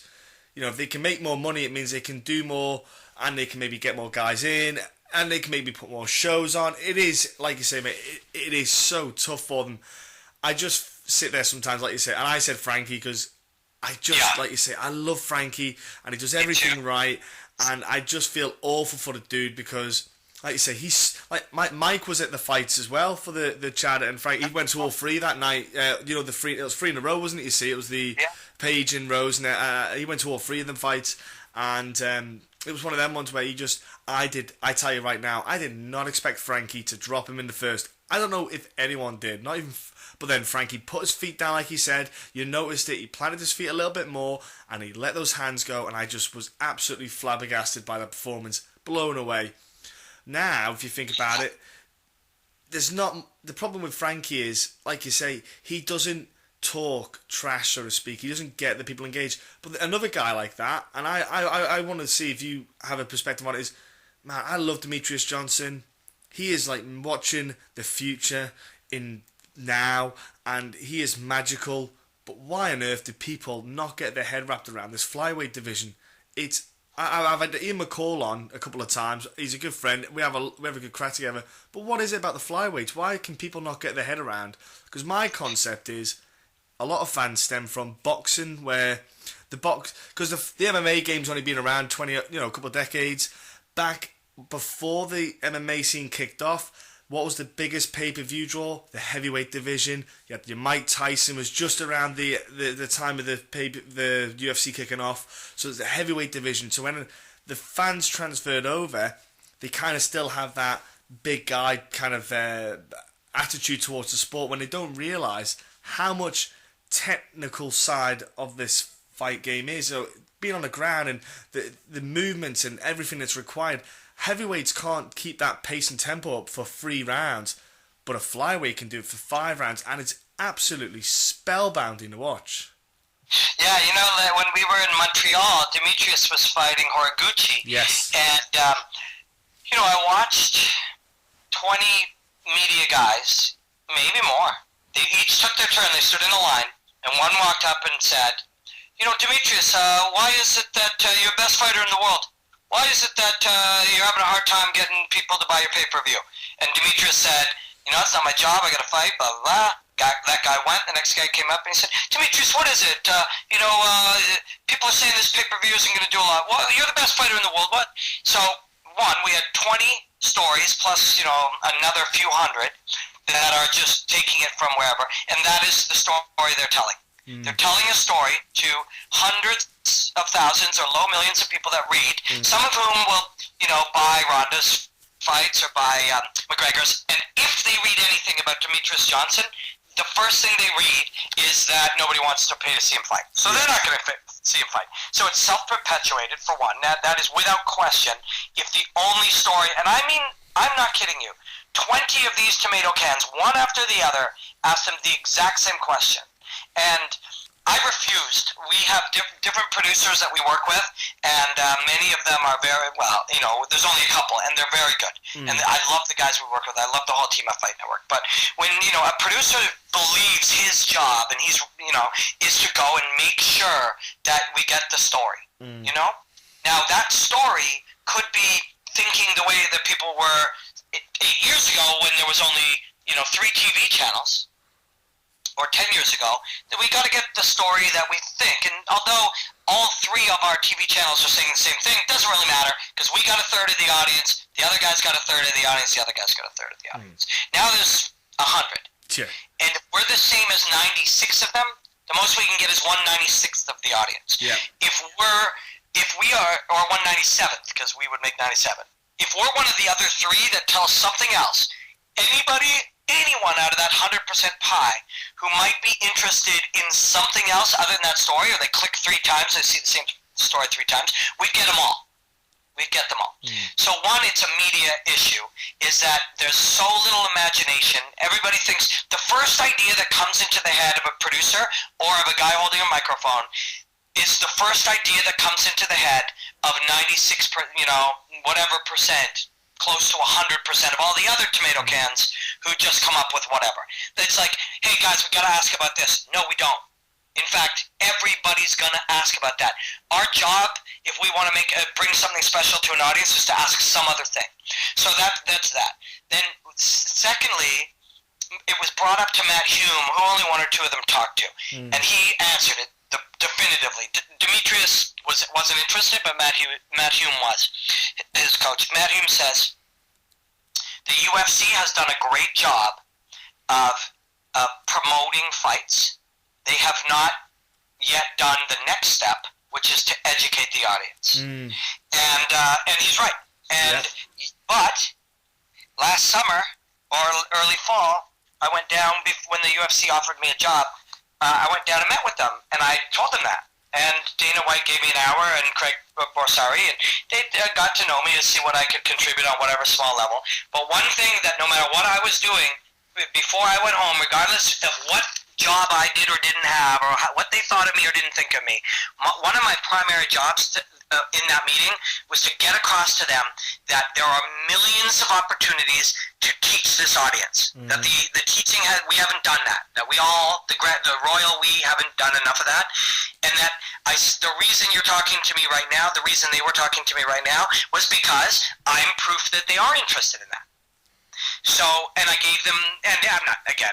if they can make more money, it means they can do more, and they can maybe get more guys in, and they can maybe put more shows on. It is, like you say, mate, it is so tough for them. I just sit there sometimes, like you say, and I said Frankie because I just, like you say, I love Frankie, and he does everything right, and I just feel awful for the dude because, like you say, he's like Mike was at the fights as well for the Chad and Frank. He went to all three that night. It was three in a row, wasn't it? You see, it was the Page and Rose, and he went to all three of them fights, and it was one of them ones where I tell you right now, I did not expect Frankie to drop him in the first. I don't know if anyone did, not even. But then Frankie put his feet down, like he said. You noticed it. He planted his feet a little bit more, and he let those hands go. And I just was absolutely flabbergasted by that performance, blown away. Now, if you think about it, the problem with Frankie is, like you say, he doesn't talk trash, so to speak. He doesn't get the people engaged. But another guy like that, and I want to see if you have a perspective on it, is, man, I love Demetrius Johnson. He is like watching the future in now, and he is magical. But why on earth do people not get their head wrapped around this flyweight division? I've had Ian McCall on a couple of times. He's a good friend. We have a good crack together. But what is it about the flyweights? Why can people not get their head around? Because my concept is a lot of fans stem from boxing, where because the MMA game's only been around a couple of decades. Back before the MMA scene kicked off, what was the biggest pay-per-view draw? The heavyweight division. You had your Mike Tyson was just around the time of the UFC kicking off. So it's the heavyweight division. So when the fans transferred over, they kind of still have that big guy kind of attitude towards the sport, when they don't realise how much technical side of this fight game is. So being on the ground and the movements and everything that's required. Heavyweights can't keep that pace and tempo up for 3 rounds, but a flyweight can do it for 5 rounds, and it's absolutely spellbinding to watch.
Yeah, when we were in Montreal, Demetrius was fighting Horiguchi.
Yes.
And, I watched 20 media guys, maybe more. They each took their turn. They stood in a line, and one walked up and said, Demetrius, why is it that you're the best fighter in the world? Why is it that you're having a hard time getting people to buy your pay-per-view? And Demetrius said, it's not my job. I got to fight, blah, blah, blah. That guy went. The next guy came up and he said, Demetrius, what is it? People are saying this pay-per-view isn't going to do a lot. Well, you're the best fighter in the world. What? So, we had 20 stories plus, another few hundred that are just taking it from wherever. And that is the story they're telling. They're telling a story to hundreds of thousands or low millions of people that read, some of whom will, buy Ronda's fights or buy McGregor's. And if they read anything about Demetrius Johnson, the first thing they read is that nobody wants to pay to see him fight. So they're not going to see him fight. So it's self-perpetuated, for one. That is without question. If the only story, and I mean, I'm not kidding you, 20 of these tomato cans, one after the other, ask them the exact same question. And I refused. We have different producers that we work with, and many of them are very, there's only a couple, and they're very good. And I love the guys we work with. I love the whole team at Fight Network. But when, a producer believes his job, and he's, is to go and make sure that we get the story, Now, that story could be thinking the way that people were 8 years ago when there was only, 3 TV channels. or 10 years ago, that we got to get the story that we think. And although all three of our TV channels are saying the same thing, it doesn't really matter because we got a third of the audience, the other guy's got a third of the audience, the other guy's got a third of the audience. Now there's 100.
Sure.
And if we're the same as 96 of them, the most we can get is 1/96th of the audience.
Yeah.
If we are, or 1/97th, because we would make 97. If we're one of the other three that tell us something else, anyone out of that 100% pie who might be interested in something else other than that story, or they click 3 times, they see the same story 3 times, we'd get them all. We'd get them all. So one, it's a media issue, is that there's so little imagination. Everybody thinks the first idea that comes into the head of a producer or of a guy holding a microphone is the first idea that comes into the head of 96, whatever percent, close to 100% of all the other tomato cans who just come up with whatever. It's like, hey guys, we got to ask about this. No, we don't. In fact, everybody's going to ask about that. Our job, if we want to bring something special to an audience, is to ask some other thing. So that's that. Then, secondly, it was brought up to Matt Hume, who only one or two of them talked to, and he answered it definitively. Demetrius wasn't interested, but Matt Hume was, his coach. Matt Hume says, the UFC has done a great job of promoting fights. They have not yet done the next step, which is to educate the audience. And he's right. But last summer or early fall, I went down when the UFC offered me a job. I went down and met with them, and I told them that. And Dana White gave me an hour, and Craig Borsari, and they got to know me to see what I could contribute on whatever small level. But one thing that no matter what I was doing, before I went home, regardless of what job I did or didn't have, or what they thought of me or didn't think of me, one of my primary jobs in that meeting was to get across to them that there are millions of opportunities to teach this audience. That the teaching we haven't done that. That we all, the royal we haven't done enough of that. And that the reason you're talking to me right now, the reason they were talking to me right now, was because I'm proof that they are interested in that. So, and I gave them, and I'm not, again,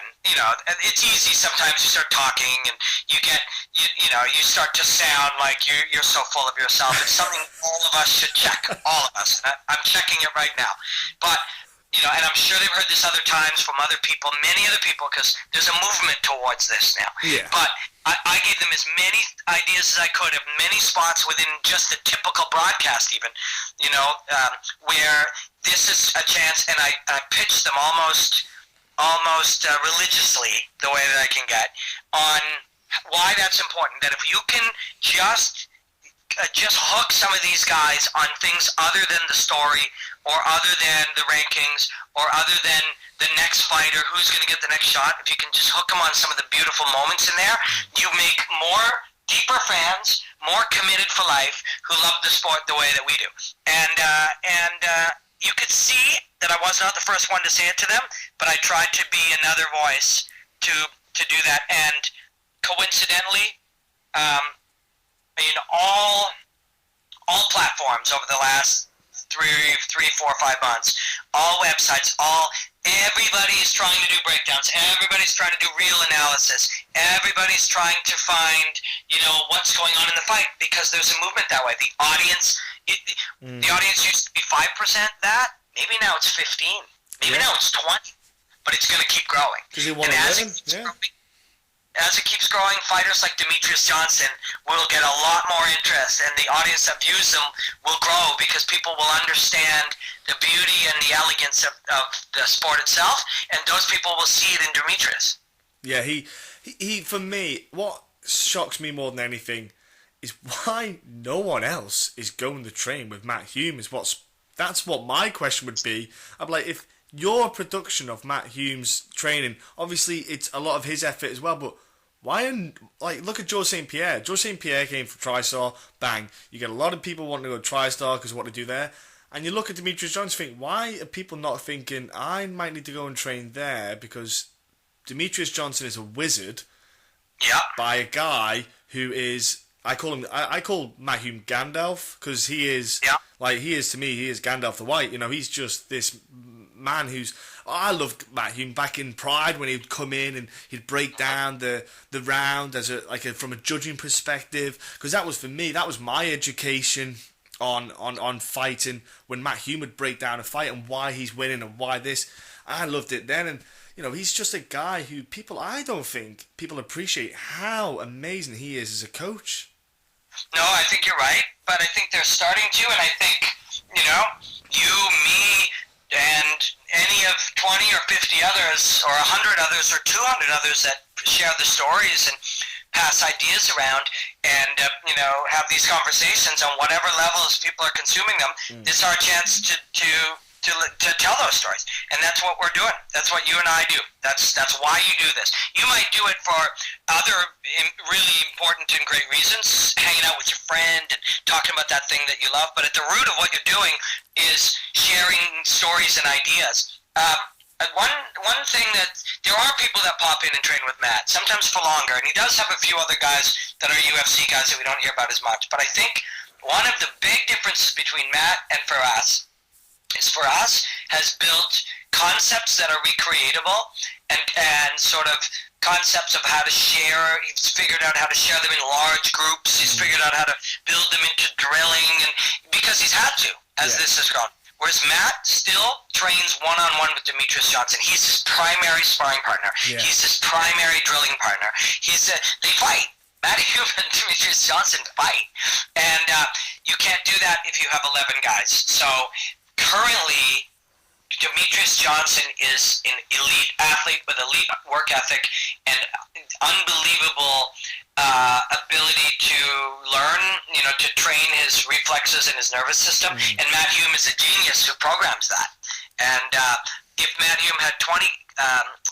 it's easy sometimes you start talking and you get, you start to sound like you're so full of yourself. It's something all of us should check, all of us. I'm checking it right now. But, and I'm sure they've heard this other times from other people, many other people, because there's a movement towards this now. Yeah. But I gave them as many ideas as I could of many spots within just the typical broadcast even, where this is a chance, and I pitched them almost religiously, the way that I can get, on why that's important. That if you can just hook some of these guys on things other than the story, or other than the rankings, or other than the next fighter, who's going to get the next shot, if you can just hook them on some of the beautiful moments in there, you make deeper fans, more committed for life, who love the sport the way that we do. And you could see that I was not the first one to say it to them, but I tried to be another voice to do that. And coincidentally, all platforms over the last 3, 4, 5 months, all websites, everybody's trying to do breakdowns. Everybody's trying to do real analysis. Everybody's trying to find, what's going on in the fight, because there's a movement that way. The audience, the audience used to be 5% that. Maybe now it's 15. Maybe now it's 20. But it's going to keep growing. And as it keeps growing, fighters like Demetrius Johnson will get a lot more interest, and the audience that views them will grow because people will understand the beauty and the elegance of the sport itself, and those people will see it in Demetrius.
Yeah, he for me, what shocks me more than anything is why no one else is going to train with Matt Hume. That's what my question would be. I'm like, if your production of Matt Hume's training, obviously it's a lot of his effort as well, but look at George St. Pierre. George St. Pierre came from TriStar, bang. You get a lot of people wanting to go to TriStar because of what they do there. And you look at Demetrius Johnson and think, why are people not thinking, I might need to go and train there, because Demetrius Johnson is a wizard by a guy who is, I call Matt Hume Gandalf, because he is, to me, he is Gandalf the White. He's just this man who's... I loved Matt Hume back in Pride when he'd come in and he'd break down the round from a judging perspective, because that was, for me, that was my education on fighting, when Matt Hume would break down a fight and why he's winning and why this. I loved it then. And he's just a guy who I don't think people appreciate how amazing he is as a coach.
No, I think you're right, but I think they're starting to, and I think, you, me, and any of 20 or 50 others, or 100 others, or 200 others that share the stories and pass ideas around and, have these conversations on whatever levels people are consuming them, this is our chance to tell those stories. And that's what we're doing. That's what you and I do. That's why you do this. You might do it for other really important and great reasons, hanging out with your friend and talking about that thing that you love, but at the root of what you're doing is sharing stories and ideas. One thing that there are people that pop in and train with Matt, sometimes for longer, and he does have a few other guys that are UFC guys that we don't hear about as much, but I think one of the big differences between Matt and Firas has built concepts that are recreatable and sort of concepts of how to share. He's figured out how to share them in large groups. He's figured out how to build them into drilling, and because he's had to, as this has gone. Whereas Matt still trains one-on-one with Demetrius Johnson. He's his primary sparring partner. Yeah. He's his primary drilling partner. They fight. Matt Hume and Demetrius Johnson fight. And you can't do that if you have 11 guys. So currently, Demetrius Johnson is an elite athlete with elite work ethic and unbelievable ability to learn, to train his reflexes and his nervous system. And Matt Hume is a genius who programs that. And if Matt Hume had 20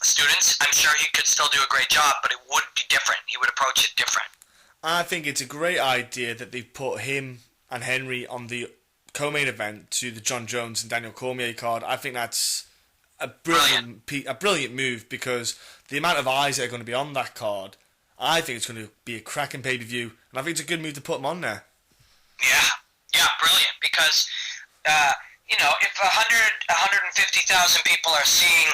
students, I'm sure he could still do a great job, but it would be different. He would approach it different.
I think it's a great idea that they've put him and Henry on the co-main event to the John Jones and Daniel Cormier card. I think that's a brilliant move, because the amount of eyes that are going to be on that card, I think it's going to be a cracking pay-per-view, and I think it's a good move to put him on there. Yeah, brilliant, because if 150,000 people are seeing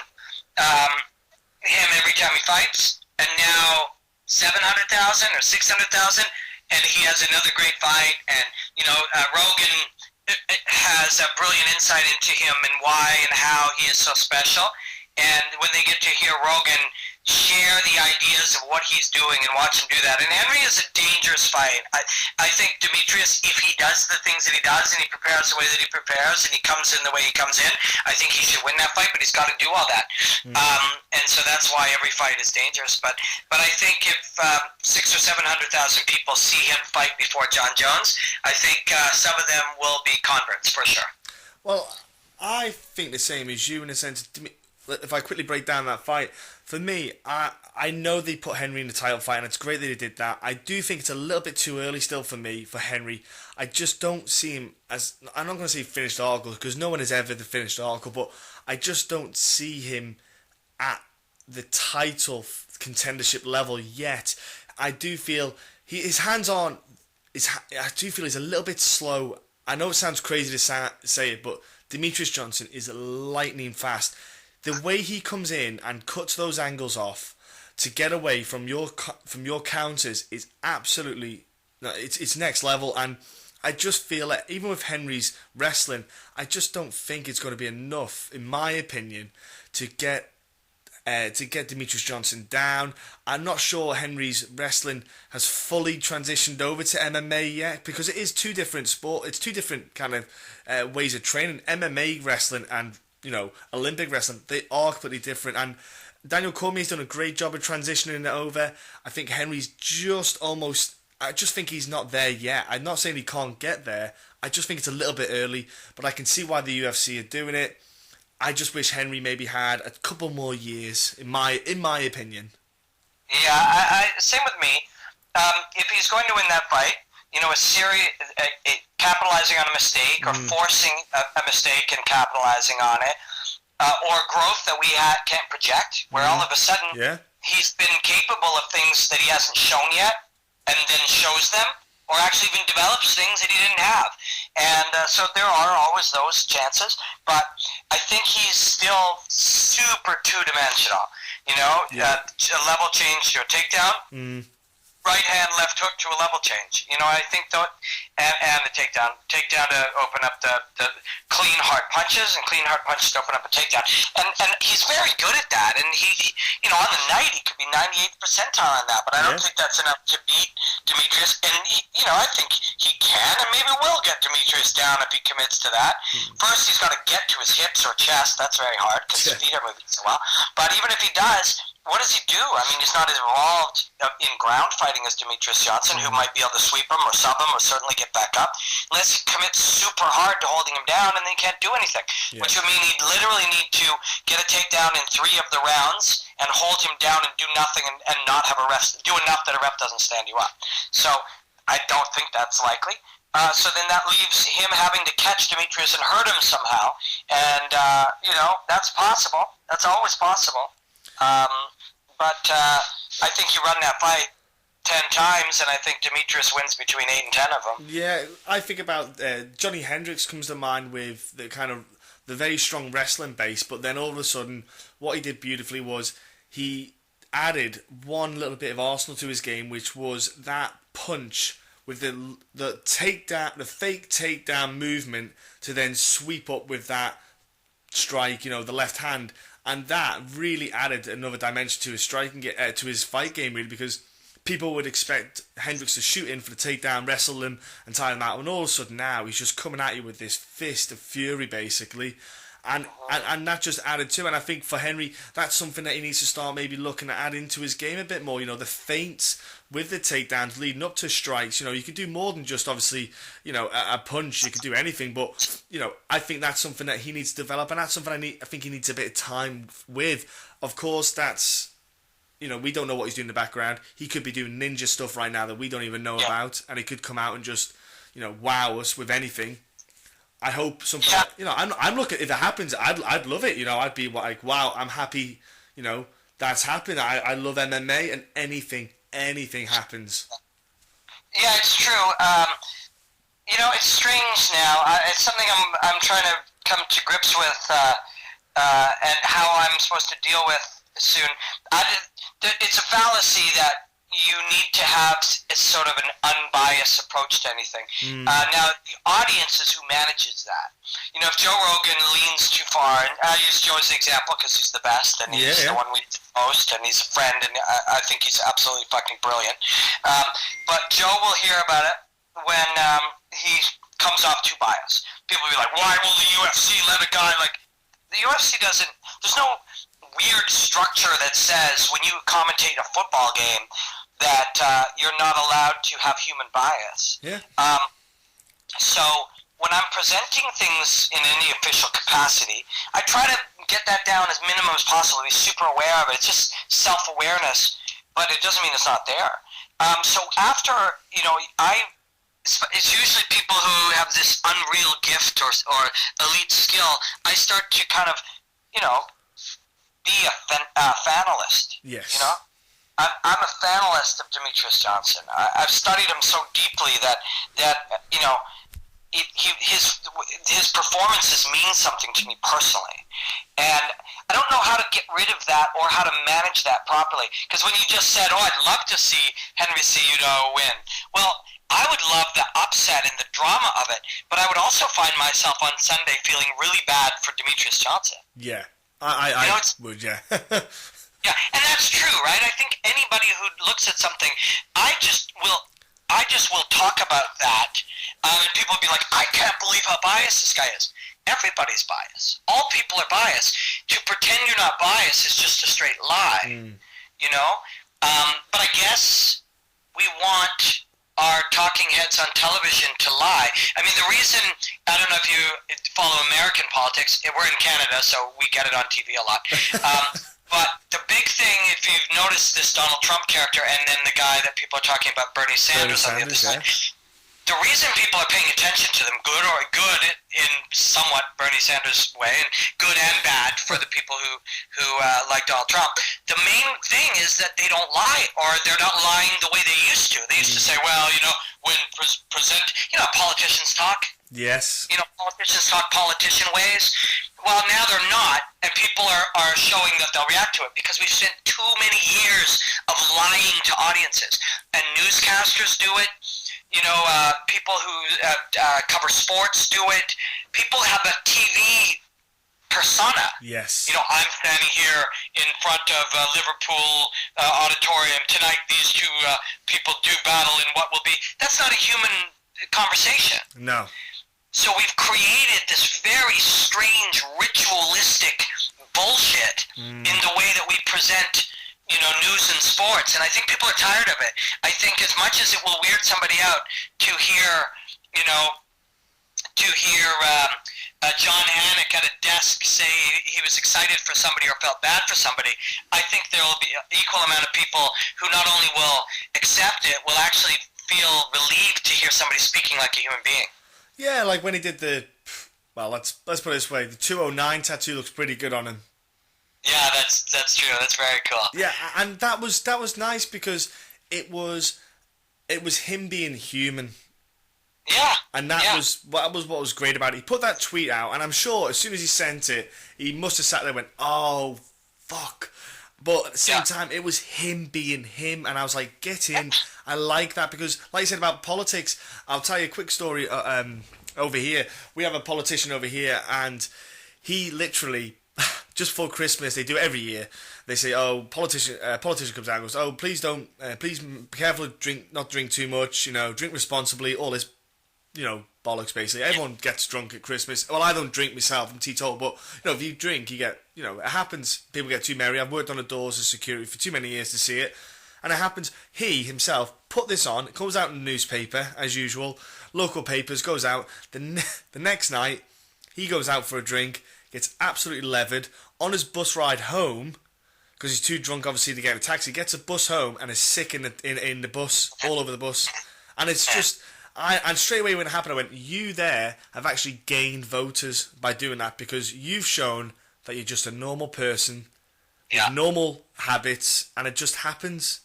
him every time he fights, and now 700,000 or 600,000, and he has another great fight, and Rogan has a brilliant insight into him and why and how he is so special. And when they get to hear Rogan share the ideas of what he's doing and watch him do that. And Henry is a dangerous fight. I think Demetrius, if he does the things that he does and he prepares the way that he prepares and he comes in the way he comes in, I think he should win that fight, but he's got to do all that. And so that's why every fight is dangerous. But I think if 600,000 or 700,000 people see him fight before John Jones, I think some of them will be converts for sure. Well, I think the same as you in a sense. If I quickly break down that fight, for me, I know they put Henry in the title fight, and it's great that they did that. I do think it's a little bit too early still for me, for Henry. I just don't see him as, I'm not going to say finished article, because no one is ever the finished article, but I just don't see him at the title contendership level yet. I do feel his hands on. I do feel he's a little bit slow. I know it sounds crazy to say it, but Demetrius Johnson is lightning fast. The way he comes in and cuts those angles off to get away from your counters is absolutely, it's next level. And I just feel that even with Henry's wrestling, I just don't think it's going to be enough, in my opinion, to get Demetrius Johnson down. I'm not sure Henry's wrestling has fully transitioned over to MMA yet, because it is two different sports. It's two different kind of ways of training. MMA wrestling and Olympic wrestling, they are completely different. And Daniel Cormier's done a great job of transitioning it over. I think Henry's I just think he's not there yet. I'm not saying he can't get there. I just think it's a little bit early, but I can see why the UFC are doing it. I just wish Henry maybe had a couple more years, in my opinion.
Yeah, same with me. If he's going to win that fight, capitalizing on a mistake or forcing a mistake and capitalizing on it, or growth that we can't project, where all of a sudden he's been capable of things that he hasn't shown yet and then shows them, or actually even develops things that he didn't have. And so there are always those chances, but I think he's still super two-dimensional. You know, a level change to a takedown, right hand, left hook to a level change. You know, I think that, and the takedown to open up the clean hard punches, and clean hard punches to open up a takedown. And he's very good at that. And he you know, on the night he could be 98th percentile on that, but I don't think that's enough to beat Demetrius. And you know, I think he can and maybe will get Demetrius down if he commits to that. First, he's got to get to his hips or chest. That's very hard because his feet are moving so well. But even if he does, what does he do? I mean, he's not as involved in ground fighting as Demetrius Johnson, who might be able to sweep him or sub him or certainly get back up, unless he commits super hard to holding him down and then he can't do anything, which would mean he'd literally need to get a takedown in 3 of the rounds and hold him down and do nothing and not have a ref, do enough that a ref doesn't stand you up. So I don't think that's likely. So then that leaves him having to catch Demetrius and hurt him somehow. And, you know, that's possible. That's always possible. But I think you run that fight 10 times, and I think Demetrius wins between 8 and 10 of them.
Yeah, I think about Johnny Hendricks comes to mind with the kind of the very strong wrestling base, but then all of a sudden, what he did beautifully was he added one little bit of arsenal to his game, which was that punch with the takedown, the fake takedown movement to then sweep up with that strike, you know, the left hand. And that really added another dimension to his striking, to his fight game, really, because people would expect Hendricks to shoot in for the takedown, wrestle him, and tire him out. And all of a sudden now he's just coming at you with this fist of fury, basically. And that just added to it. And I think for Henry, that's something that he needs to start maybe looking at adding to his game a bit more. You know, the feints with the takedowns leading up to strikes. You know, you could do more than just, obviously, you know, a punch. You could do anything. But, you know, I think that's something that he needs to develop. And that's something I think he needs a bit of time with. Of course, that's, you know, we don't know what he's doing in the background. He could be doing ninja stuff right now that we don't even know about. And he could come out and just, you know, wow us with anything. I hope something, you know, I'm looking, if it happens, I'd love it, you know, I'd be like, wow, I'm happy, you know, that's happening. I love MMA, and anything happens.
Yeah, it's true. You know, it's strange now. It's something I'm trying to come to grips with, and how I'm supposed to deal with soon. It's a fallacy that you need to have sort of an unbiased approach to anything. Now, the audience is who manages that. You know, if Joe Rogan leans too far, and I use Joe as an example because he's the best, and he's the one we most, and he's a friend, and I think he's absolutely fucking brilliant. But Joe will hear about it when he comes off too biased. People will be like, why will the UFC let a guy like... The UFC doesn't... There's no weird structure that says when you commentate a football game that you're not allowed to have human bias. So when I'm presenting things in any official capacity, I try to get that down as minimum as possible, be super aware of it. It's just self-awareness, but it doesn't mean it's not there. So after, you know, it's usually people who have this unreal gift or elite skill. I start to kind of, you know, be a fanalist.
Yes.
You know? I'm a fanalist of Demetrius Johnson. I've studied him so deeply that you know, his performances mean something to me personally. And I don't know how to get rid of that or how to manage that properly. Because when you just said, oh, I'd love to see Henry Cejudo win. Well, I would love the upset and the drama of it, but I would also find myself on Sunday feeling really bad for Demetrius Johnson.
Yeah. I would, yeah.
Yeah, and that's true, right? I think anybody who looks at something, I just will talk about that, and people will be like, I can't believe how biased this guy is. Everybody's biased. All people are biased. To pretend you're not biased is just a straight lie, you know? But I guess we want our talking heads on television to lie. I mean, the reason, I don't know if you follow American politics, we're in Canada, so we get it on TV a lot. But the big thing, if you've noticed this Donald Trump character and then the guy that people are talking about, Bernie Sanders on the other side, the reason people are paying attention to them, good in somewhat Bernie Sanders way, and good and bad for the people who like Donald Trump. The main thing is that they don't lie, or they're not lying the way they used to. They used to say, well, when politicians talk.
Yes.
Politicians talk politician ways. Well, now they're not, and people are showing that they'll react to it because we've spent too many years of lying to audiences. And newscasters do it. People who cover sports do it. People have a TV persona.
Yes.
I'm standing here in front of Liverpool auditorium tonight. These two people do battle in what will be. That's not a human conversation.
No.
So we've created this very strange ritualistic bullshit in the way that we present, news and sports, and I think people are tired of it. I think as much as it will weird somebody out to hear, John Anik at a desk say he was excited for somebody or felt bad for somebody, I think there will be an equal amount of people who not only will accept it, will actually feel relieved to hear somebody speaking like a human being.
Yeah, like when he did let's put it this way, the 209 tattoo looks pretty good on him.
Yeah, that's true. That's very cool.
Yeah, and that was nice because it was him being human.
Yeah.
And that was what was great about it. He put that tweet out, and I'm sure as soon as he sent it, he must have sat there and went, "Oh, fuck." But at the same time, it was him being him, and I was like, get in. I like that because, like you said about politics, I'll tell you a quick story over here. We have a politician over here, and he literally, just for Christmas, they do it every year. They say, politician comes out and goes, please be careful, not drink too much, drink responsibly, all this, bollocks basically. Everyone gets drunk at Christmas. Well, I don't drink myself, I'm teetotal, but if you drink, you get, it happens. People get too merry. I've worked on the doors as security for too many years to see it, and it happens. He himself put this on. It comes out in the newspaper as usual, local papers. Goes out the next night. He goes out for a drink, gets absolutely levered on his bus ride home because he's too drunk, obviously, to get a taxi. Gets a bus home and is sick in the bus, all over the bus, and it's just. And straight away when it happened, I went, you there have actually gained voters by doing that because you've shown that you're just a normal person with normal habits, and it just happens.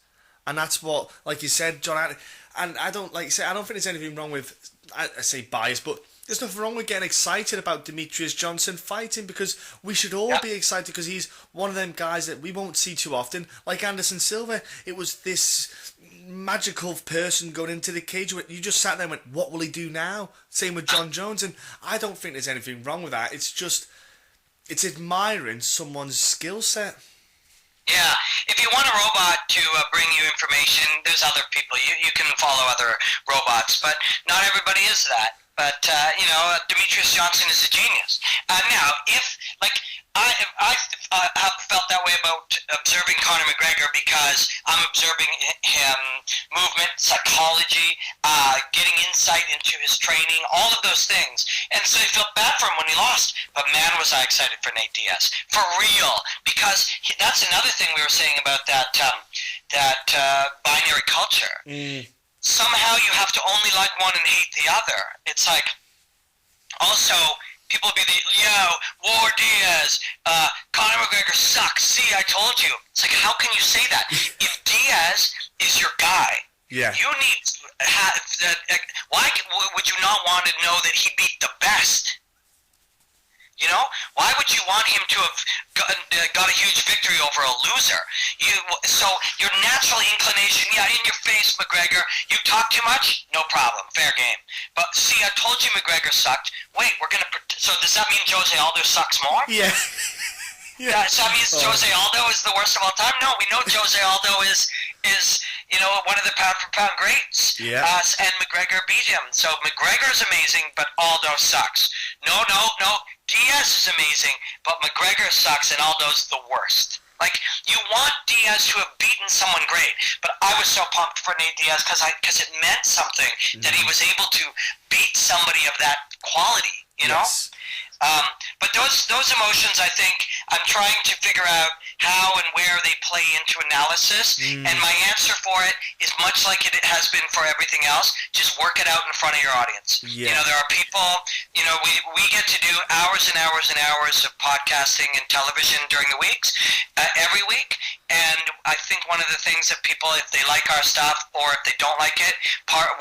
And that's what, like you said, John, and I don't think there's anything wrong with, I say bias, but there's nothing wrong with getting excited about Demetrius Johnson fighting because we should all be excited because he's one of them guys that we won't see too often. Like Anderson Silva, it was this magical person going into the cage. You just sat there and went, what will he do now? Same with John Jones, and I don't think there's anything wrong with that. It's just, it's admiring someone's skill set.
Yeah, if you want a robot to bring you information, there's other people. You can follow other robots, but not everybody is that. But, Demetrius Johnson is a genius. Now, I have felt that way about observing Conor McGregor because I'm observing him, movement, psychology, getting insight into his training, all of those things. And so I felt bad for him when he lost. But man, was I excited for Nate Diaz. For real. Because that's another thing we were saying about that binary culture. Somehow you have to only like one and hate the other. It's like, also, people be War Diaz, Conor McGregor sucks. See, I told you. It's like, how can you say that? If Diaz is your guy, you need to have that. Why would you not want to know that he beat the best? Why would you want him to have got a huge victory over a loser? So your natural inclination, in your face, McGregor, you talk too much? No problem, fair game. But see, I told you McGregor sucked. Wait, so does that mean Jose Aldo sucks more?
Yeah.
So that means Jose Aldo is the worst of all time? No, we know Jose Aldo is one of the pound-for-pound greats.
Yeah.
And McGregor beat him. So McGregor's amazing, but Aldo sucks. No. Diaz is amazing, but McGregor sucks and Aldo's the worst. Like, you want Diaz to have beaten someone great, but I was so pumped for Nate Diaz because it meant something that he was able to beat somebody of that quality, you know?
Yes.
But those emotions, I think, I'm trying to figure out how and where they play into analysis. And my answer for it is much like it has been for everything else. Just work it out in front of your audience.
Yeah.
You know, there are people, you know, we get to do hours and hours and hours of podcasting and television during the weeks, every week. And I think one of the things that people, if they like our stuff or if they don't like it,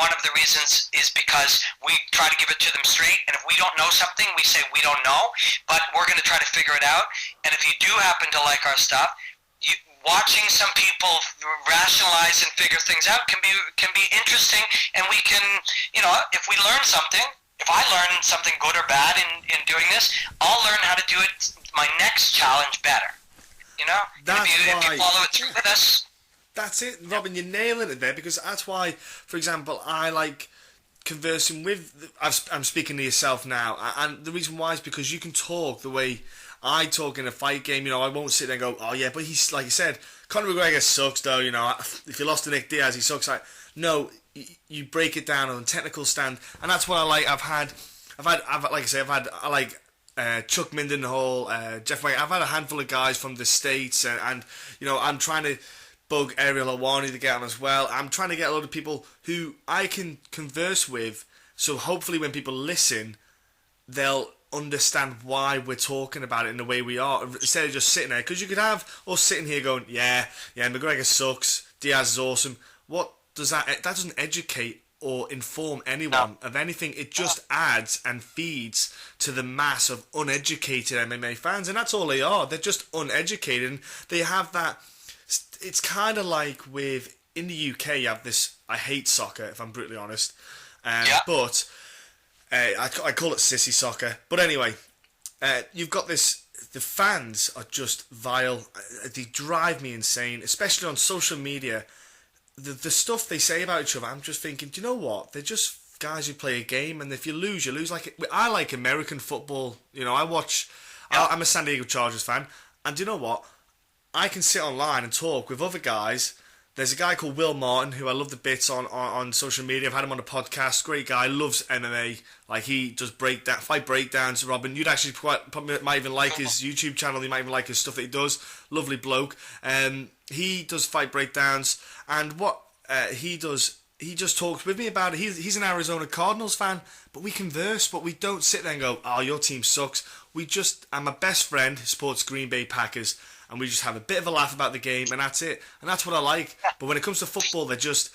one of the reasons is because we try to give it to them straight. And if we don't know something, we say we don't know, but we're going to try to figure it out. And if you do happen to like our stuff, watching some people rationalize and figure things out can be interesting. And we can, you know, if we learn something, if I learn something good or bad in doing this, I'll learn how to do it my next challenge better. You know, if you follow it through with us.
That's it, Robin. You're nailing it there, because that's why, for example, I like conversing with. I'm speaking to yourself now, and the reason why is because you can talk the way I talk in a fight game. You know, I won't sit there and go, "Oh yeah," but he's like you said, Conor McGregor sucks, though. You know, if you lost to Nick Diaz, he sucks. Like, no, you break it down on a technical stand, and that's what I like. I've had like I say, I like. Chuck Mindenhall, Jeff White. I've had a handful of guys from the States, and you know, I'm trying to bug Ariel Awani to get on as well. I'm trying to get a lot of people who I can converse with, so hopefully when people listen, they'll understand why we're talking about it in the way we are, instead of just sitting there. Because you could have us sitting here going, yeah, McGregor sucks, Diaz is awesome. What does that doesn't educate or inform anyone of anything. It just adds and feeds to the mass of uneducated MMA fans, and that's all they are. They're just uneducated, and they have that. It's kind of like with, in the UK, you have this, I hate soccer, if I'm brutally honest, but I call it sissy soccer. But anyway, you've got this, the fans are just vile. They drive me insane, especially on social media. The stuff they say about each other, I'm just thinking, do you know what? They're just guys who play a game, and if you lose, you lose. Like, I like American football. You know, I'm a San Diego Chargers fan, and do you know what? I can sit online and talk with other guys. There's a guy called Will Martin who I love the bits on social media. I've had him on a podcast. Great guy, loves MMA. Like, he does fight breakdowns. Robin, you'd actually probably might even like his YouTube channel. You might even like his stuff that he does. Lovely bloke. He does fight breakdowns, and what he does, he just talks with me about it. He's an Arizona Cardinals fan, but we converse, but we don't sit there and go, "Oh, your team sucks." I'm a best friend who supports Green Bay Packers, and we just have a bit of a laugh about the game, and that's it. And that's what I like. But when it comes to football, it's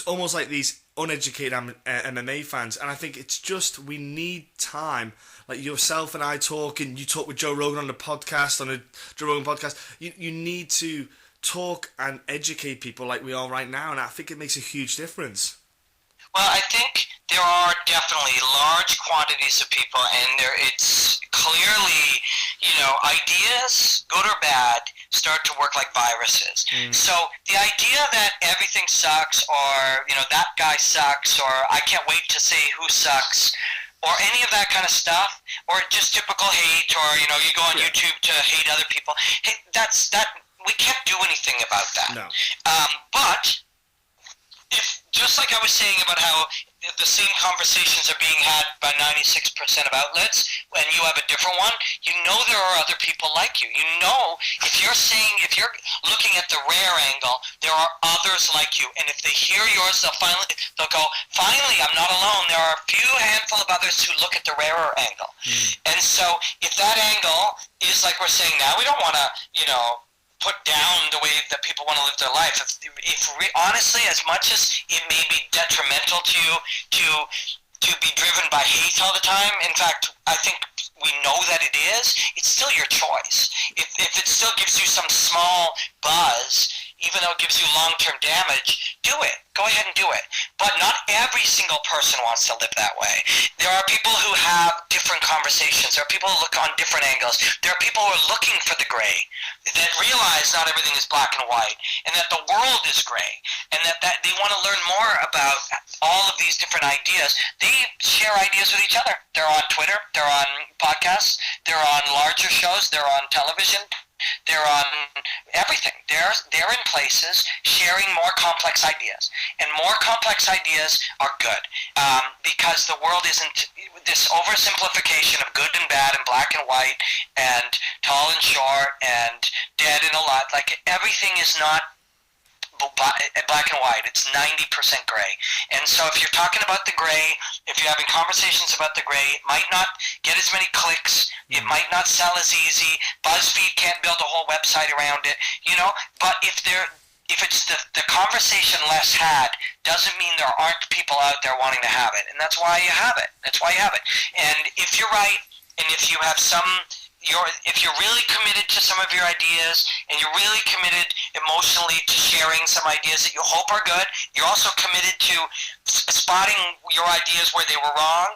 almost like these uneducated MMA fans, and I think it's just, we need time. Like yourself and I talk, and you talk with Joe Rogan on a Joe Rogan podcast. You need to talk and educate people like we are right now, and I think it makes a huge difference.
Well, I think there are definitely large quantities of people, and it's clearly, you know, ideas, good or bad, start to work like viruses. So the idea that everything sucks, or, you know, that guy sucks, or I can't wait to say who sucks, or any of that kind of stuff, or just typical hate, or, you know, you go on YouTube to hate other people. Hey, we can't do anything about that.
No.
But if, just like I was saying about how the same conversations are being had by 96% of outlets, and you have a different one, you know there are other people like you. You know, if you're looking at the rare angle, there are others like you, and if they hear yours, they'll go, finally, I'm not alone. There are a handful of others who look at the rarer angle. And so if that angle is like we're saying now, we don't want to, you know, put down the way that people want to live their life. Honestly, as much as it may be detrimental to you to be driven by hate all the time, in fact, I think we know that it is, it's still your choice. If it still gives you some small buzz, even though it gives you long-term damage, do it. Go ahead and do it. But not every single person wants to live that way. There are people who have different conversations. There are people who look on different angles. There are people who are looking for the gray, that realize not everything is black and white, and that the world is gray, and that they want to learn more about all of these different ideas. They share ideas with each other. They're on Twitter. They're on podcasts. They're on larger shows. They're on television. They're on everything. They're in places sharing more complex ideas. And more complex ideas are good, because the world isn't, this oversimplification of good and bad and black and white and tall and short and dead and alive. Like, everything is not black and white. It's 90% gray. And so if you're talking about the gray, if you're having conversations about the gray, it might not get as many clicks. It might not sell as easy. BuzzFeed can't build a whole website around it, But if it's the conversation less had, doesn't mean there aren't people out there wanting to have it. And that's why you have it. And if you're right, and if you have if you're really committed to some of your ideas, and you're really committed emotionally to sharing some ideas that you hope are good, you're also committed to spotting your ideas where they were wrong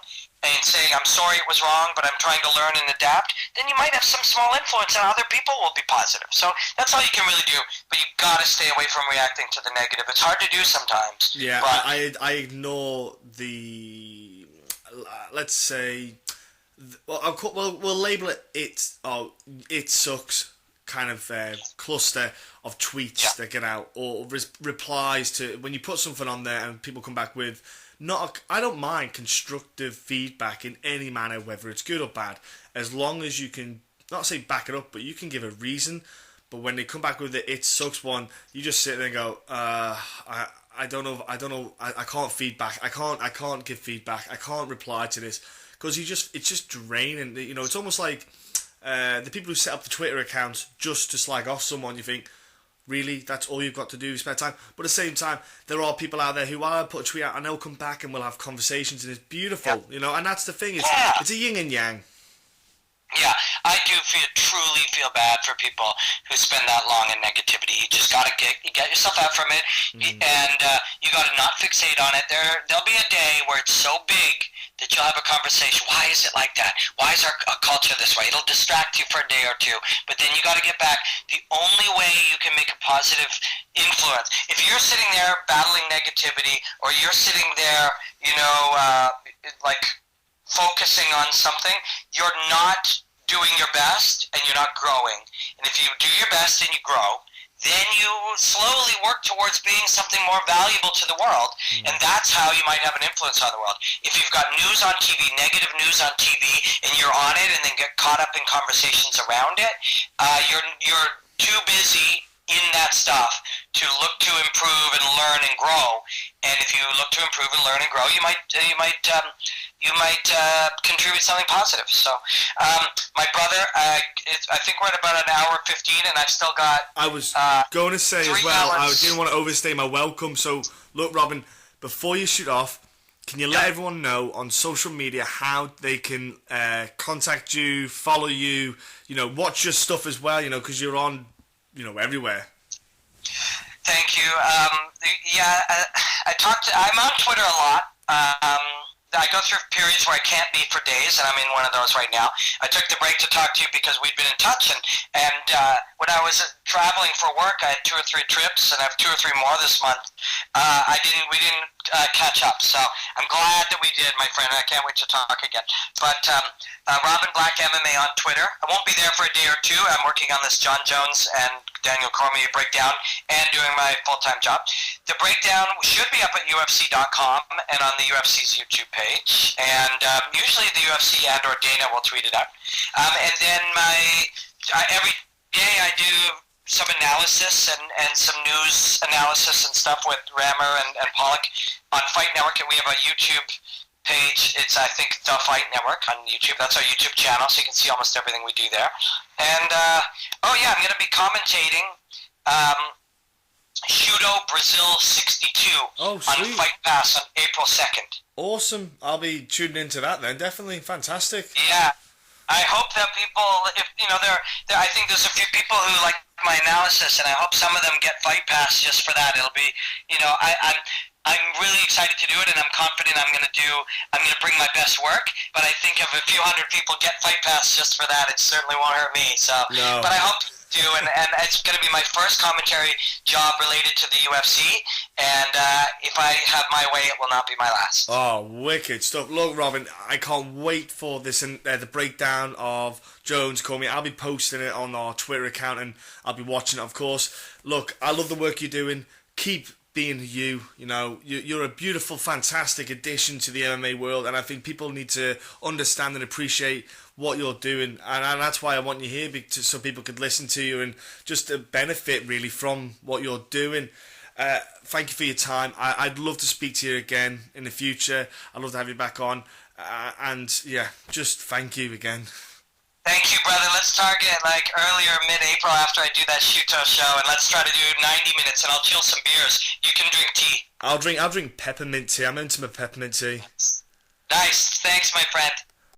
and saying, I'm sorry it was wrong, but I'm trying to learn and adapt, then you might have some small influence and other people will be positive. So that's all you can really do, but you got to stay away from reacting to the negative. It's hard to do sometimes.
Yeah,
but
I ignore the, let's say, we'll label it it sucks kind of cluster of tweets that get out, or replies to when you put something on there and people come back with I don't mind constructive feedback in any manner, whether it's good or bad, as long as you can not say back it up, but you can give a reason. But when they come back with the it sucks one, you just sit there and go, I don't know, I can't feedback, I can't give feedback, I can't reply to this. Because it's just draining. It's almost like the people who set up the Twitter accounts just to slag off someone. You think, really, that's all you've got to do is spend time? But at the same time, there are people out there who I'll put a tweet out and they'll come back and we'll have conversations, and it's beautiful, And that's the thing. It's a yin and yang.
Yeah, I do truly feel bad for people who spend that long in negativity. You just got to get yourself out from it, and you got to not fixate on it. There'll be a day where it's so big that you'll have a conversation. Why is it like that? Why is our culture this way? It'll distract you for a day or two, but then you got to get back. The only way you can make a positive influence, if you're sitting there battling negativity, or you're sitting there, like focusing on something, you're not doing your best and you're not growing. And if you do your best and you grow, then you slowly work towards being something more valuable to the world. And that's how you might have an influence on the world. If you've got news on TV, negative news on TV, and you're on it and then get caught up in conversations around it, you're too busy in that stuff to look to improve and learn and grow. And if you look to improve and learn and grow, you might contribute something positive. So, my brother, I think we're at about an hour 15, and I've still got.
I was going to say as well.
Hours.
I didn't want to overstay my welcome. So, look, Robin, before you shoot off, can you let everyone know on social media how they can contact you, follow you, watch your stuff as well? Because you're on, everywhere.
Thank you. I'm on Twitter a lot. I go through periods where I can't be for days, and I'm in one of those right now. I took the break to talk to you because we'd been in touch, and when I was traveling for work, I had 2 or 3 trips, and I have 2 or 3 more this month. We didn't catch up, so I'm glad that we did, my friend. I can't wait to talk again. But Robin Black MMA on Twitter. I won't be there for a day or two. I'm working on this John Jones and Daniel Cormier breakdown and doing my full-time job. The breakdown should be up at UFC.com and on the UFC's YouTube page. And usually the UFC and or Dana will tweet it out. And then every day I do some analysis and some news analysis and stuff with Rammer and Pollock on Fight Network. And we have a YouTube page. It's, I think, The Fight Network on YouTube. That's our YouTube channel, so you can see almost everything we do there. And, I'm going to be commentating Judo Brazil 62 on Fight Pass on April 2nd.
Awesome. I'll be tuning into that then. Definitely. Fantastic.
Yeah. I hope that people, I think there's a few people who like my analysis, and I hope some of them get Fight Pass just for that. It'll be, I'm really excited to do it, and I'm confident I'm going to bring my best work. But I think if a few hundred people get Fight Pass just for that, it certainly won't hurt me. So, no. But I hope you do, and it's going to be my first commentary job related to the UFC. And if I have my way, it will not be my last.
Oh, wicked stuff! Look, Robin, I can't wait for this and the breakdown of Jones Cormier. I'll be posting it on our Twitter account, and I'll be watching it, of course. Look, I love the work you're doing. Keep being you. You know, you're a beautiful, fantastic addition to the MMA world, and I think people need to understand and appreciate what you're doing, and that's why I want you here, so people could listen to you and just benefit really from what you're doing. Thank you for your time. I'd love to speak to you again in the future. I'd love to have you back on, and yeah, just thank you again.
Thank you, brother. Let's target like earlier, mid-April after I do that Shuto show, and let's try to do 90 minutes, and I'll chill some beers. You can drink tea.
I'll drink peppermint tea. I'm into my peppermint tea.
Nice. Thanks, my friend.